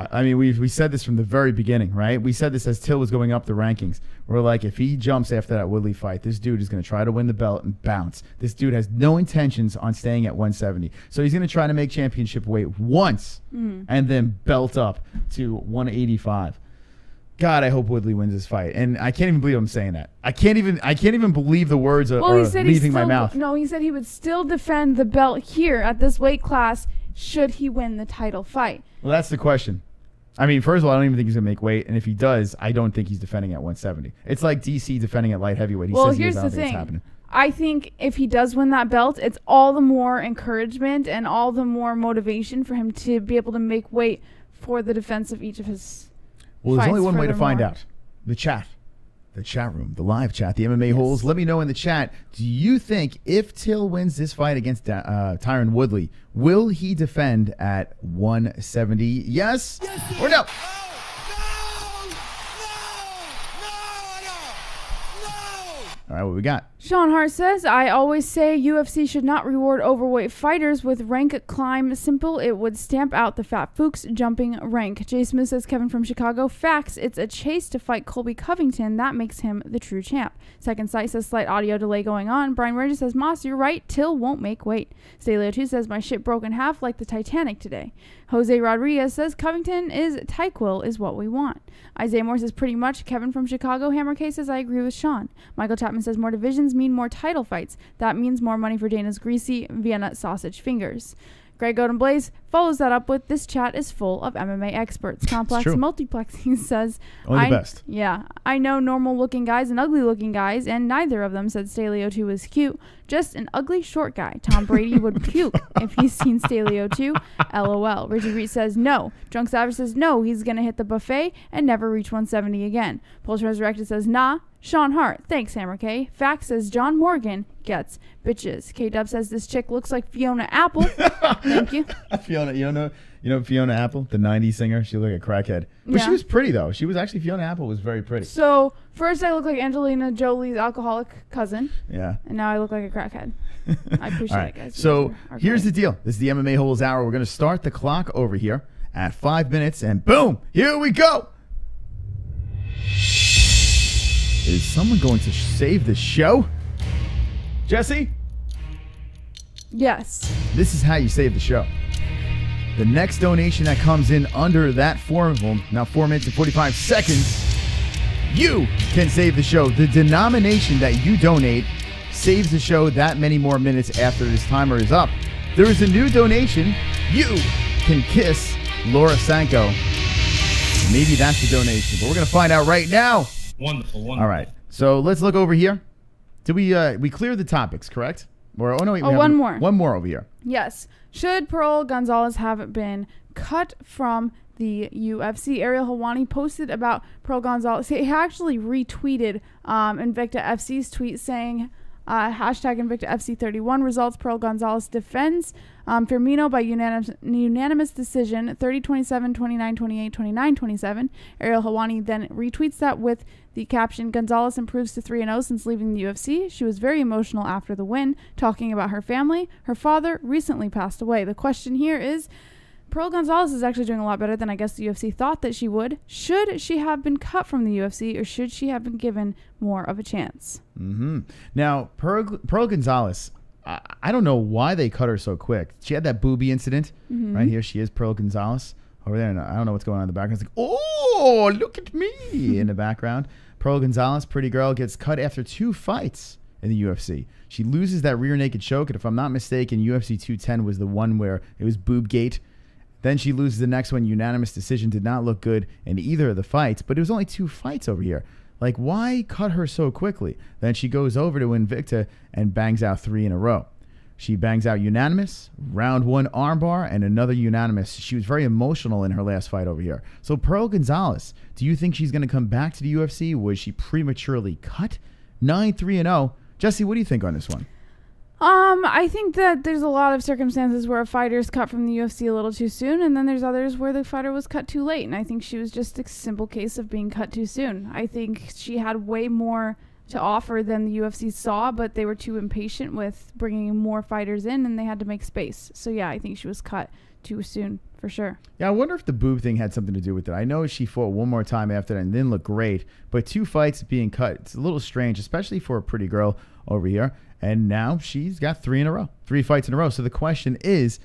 I mean, we said this from the very beginning, right? We said this as Till was going up the rankings. We're like, if he jumps after that Woodley fight, this dude is going to try to win the belt and bounce. This dude has no intentions on staying at 170. So he's going to try to make championship weight once and then belt up to 185. God, I hope Woodley wins this fight, and I can't even believe I'm saying that. I can't even believe the words are leaving my mouth.
No, he said he would still defend the belt here at this weight class should he win the title fight.
Well, that's the question. I mean, first of all, I don't even think he's gonna make weight, and if he does, I don't think he's defending at 170. It's like DC defending at light heavyweight.
Well, here's the thing. I think if he does win that belt, it's all the more encouragement and all the more motivation for him to be able to make weight for the defense of each of his.
Well, there's only one way to find out. The chat room, the live chat, the MMA-Holes. Let me know in the chat, do you think if Till wins this fight against Tyron Woodley, will he defend at 170? Yes or no? All right, what we got?
Sean Hart says, I always say UFC should not reward overweight fighters with rank climb. Simple, it would stamp out the fat fooks jumping rank. Jay Smith says, Kevin from Chicago, facts, it's a chase to fight Colby Covington. That makes him the true champ. Second Sight says, slight audio delay going on. Brian Regis says, Moss, you're right, Till won't make weight. Staleo 2 says, my shit broke in half like the Titanic today. Jose Rodriguez says, Covington is Tyquill is what we want. Isaiah Moore says, pretty much. Kevin from Chicago, Hammer K says, I agree with Sean. Michael Chapman says, more divisions mean more title fights. That means more money for Dana's greasy Vienna sausage fingers. Greg Golden Blaze follows that up with, this chat is full of MMA experts. Complex Multiplexing says,
only the best.
Yeah, I know normal looking guys and ugly looking guys, and neither of them said Staleo 2 was cute. Just an ugly short guy. Tom Brady would puke if he's seen Staleo 2. LOL. Richie Reed says no. Drunk Savage says no, he's going to hit the buffet and never reach 170 again. Pulse Resurrected says nah. Sean Hart, thanks Hammer K. Fact says John Morgan gets bitches. K-Dub says this chick looks like Fiona Apple. Thank you.
Fiona, you know Fiona Apple, the 90s singer? She looked like a crackhead. But she was pretty, though. She was actually, Fiona Apple was very pretty.
So, first I look like Angelina Jolie's alcoholic cousin.
Yeah.
And now I look like a crackhead. I appreciate it, guys.
So, here's the deal. This is the MMA-Holes Hour. We're going to start the clock over here at 5 minutes, and boom, here we go. Is someone going to save the show? Jesse?
Yes.
This is how you save the show. The next donation that comes in under that 4 minutes and 45 seconds, you can save the show. The denomination that you donate saves the show that many more minutes after this timer is up. There is a new donation. You can kiss Laura Sanko. Maybe that's the donation, but we're going to find out right now.
Wonderful.
All right, so let's look over here. Did we cleared the topics, correct? Or,
one more.
One more over here.
Yes. Should Pearl Gonzalez have been cut from the UFC? Ariel Helwani posted about Pearl Gonzalez. He actually retweeted Invicta FC's tweet saying, hashtag Invicta FC 31 results. Pearl Gonzalez defends Firmino by unanimous decision 30-27, 29-28, 29-27. Ariel Helwani then retweets that with the caption, Gonzalez improves to 3-0 since leaving the UFC. She was very emotional after the win, talking about her family. Her father recently passed away. The question here is, Pearl Gonzalez is actually doing a lot better than I guess the UFC thought that she would. Should she have been cut from the UFC, or should she have been given more of a chance?
Mm-hmm. Now, Pearl Gonzalez, I don't know why they cut her so quick. She had that booby incident. Right here, she is Pearl Gonzalez. Over there, and I don't know what's going on in the background. It's like, oh, look at me in the background. Pearl Gonzalez, pretty girl, gets cut after 2 fights in the UFC. She loses that rear naked choke, and if I'm not mistaken, UFC 210 was the one where it was boob gate. Then she loses the next one, unanimous decision. Did not look good in either of the fights, but it was only 2 fights over here. Like, why cut her so quickly? Then she goes over to Invicta and bangs out 3 in a row. She bangs out unanimous, round 1 armbar, and another unanimous. She was very emotional in her last fight over here. So Pearl Gonzalez, do you think she's going to come back to the UFC? Was she prematurely cut? 9-3-0. Jesse, what do you think on this one?
I think that there's a lot of circumstances where a fighter's cut from the UFC a little too soon, and then there's others where the fighter was cut too late, and I think she was just a simple case of being cut too soon. I think she had way more to offer than the UFC saw, but they were too impatient with bringing more fighters in, and they had to make space. So yeah, I think she was cut too soon, for sure.
Yeah, I wonder if the boob thing had something to do with it. I know she fought one more time after that and didn't look great, but 2 fights being cut, it's a little strange, especially for a pretty girl over here. And now she's got 3 in a row, 3 fights in a row. So the question is,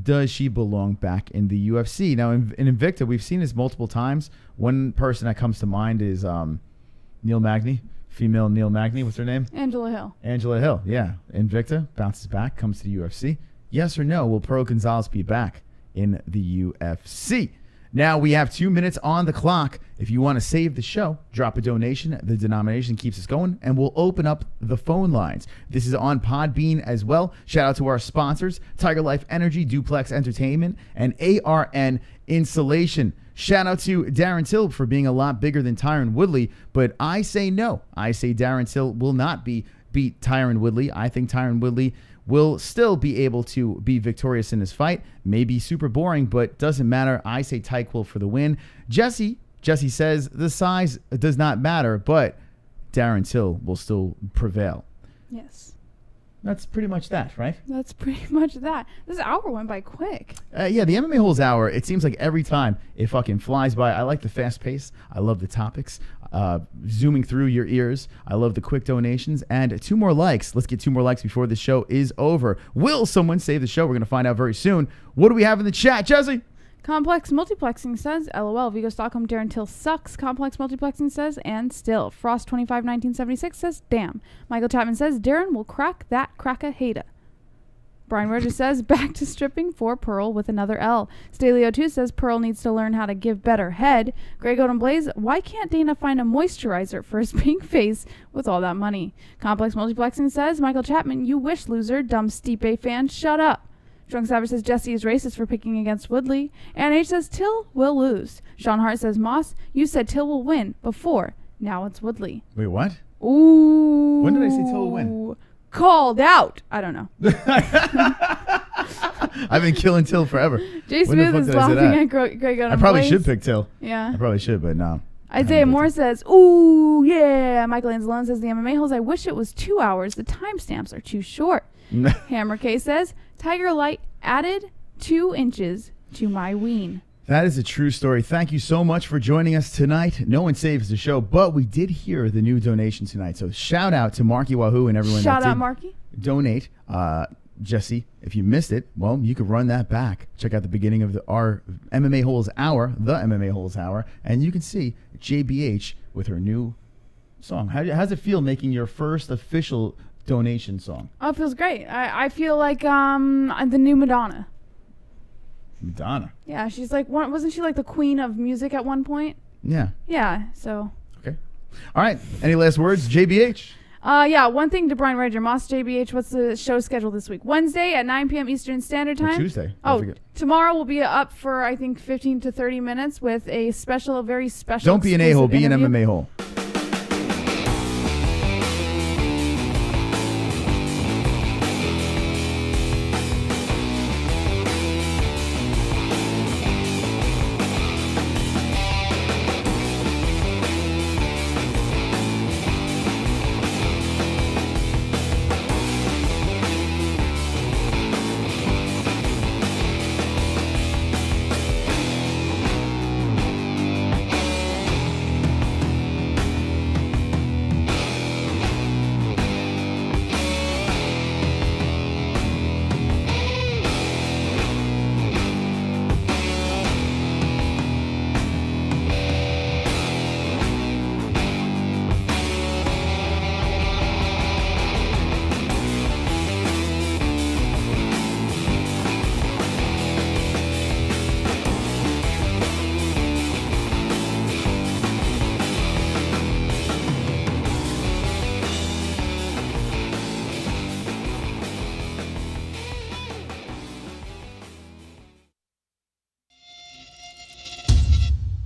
does she belong back in the UFC? Now, in Invicta, we've seen this multiple times. One person that comes to mind is Neil Magny, female Neil Magny. What's her name?
Angela Hill.
Angela Hill, yeah. Invicta, bounces back, comes to the UFC. Yes or no, will Pearl Gonzalez be back in the UFC? Now we have 2 minutes on the clock. If you want to save the show, drop a donation. The denomination keeps us going, and we'll open up the phone lines. This is on Podbean as well. Shout out to our sponsors, TygerLyfe Energy, Duplex Entertainment, and ARN Insulation. Shout out to Darren Till for being a lot bigger than Tyron Woodley, but I say no. I say Darren Till will not beat Tyron Woodley. I think Tyron Woodley will still be able to be victorious in this fight. Maybe super boring, but doesn't matter. I say Tyquill for the win. Jesse says the size does not matter, but Darren Till will still prevail.
Yes.
That's pretty much that, right?
That's pretty much that. This hour went by quick.
Yeah, the MMA Holes hour, it seems like every time it fucking flies by. I like the fast pace. I love the topics. Zooming through your ears. I love the quick donations. And 2 more likes. Let's get 2 more likes before the show is over. Will someone save the show? We're going to find out very soon. What do we have in the chat, Jesse?
Complex Multiplexing says, LOL, Vigo Stockholm, Darren Till sucks. Complex Multiplexing says, and still. Frost251976 says, damn. Michael Chapman says, Darren will crack that crack-a-hater. Brian Rogers says, back to stripping for Pearl with another L. Staley02 says, Pearl needs to learn how to give better head. Greg Odom Blaze, why can't Dana find a moisturizer for his pink face with all that money? Complex Multiplexing says, Michael Chapman, you wish, loser. Dumb Stipe fan, shut up. Drunk Savage says Jesse is racist for picking against Woodley. Ann H says Till will lose. Sean Hart says Moss, you said Till will win before. Now it's Woodley.
Wait, what?
Ooh.
When did I say Till will win?
Called out. I don't know.
I've been killing Till forever.
Jay Smith is laughing at Greg Odom.
I probably should pick Till.
Yeah.
I probably should, but no.
Isaiah Moore says, ooh, yeah. Michael Anzalone says the MMA Holes. I wish it was 2 hours. The timestamps are too short. Hammer K says, TygerLyfe added 2 inches to my ween.
That is a true story. Thank you so much for joining us tonight. No one saves the show, but we did hear the new donation tonight. So shout out to Marky Wahoo and everyone
Shout
that
out,
did
Marky.
donate. Jesse, if you missed it, well, you could run that back. Check out the beginning of our MMA Holes Hour, the MMA Holes Hour, and you can see JBH with her new song. How's it feel making your first official donation song?
Oh, it feels great. I feel like the new Madonna.
Madonna.
Yeah, she's like wasn't she like the queen of music at one point?
Yeah.
Yeah, so.
Okay. All right. Any last words, JBH?
Yeah, one thing to Brian Rager, Moss JBH, what's the show schedule this week? Wednesday at 9 p.m. Eastern Standard Time.
Or Tuesday.
Oh, tomorrow we'll be up for, I think, 15 to 30 minutes with a very special
Don't be an a-hole, be an
interview.
MMA hole.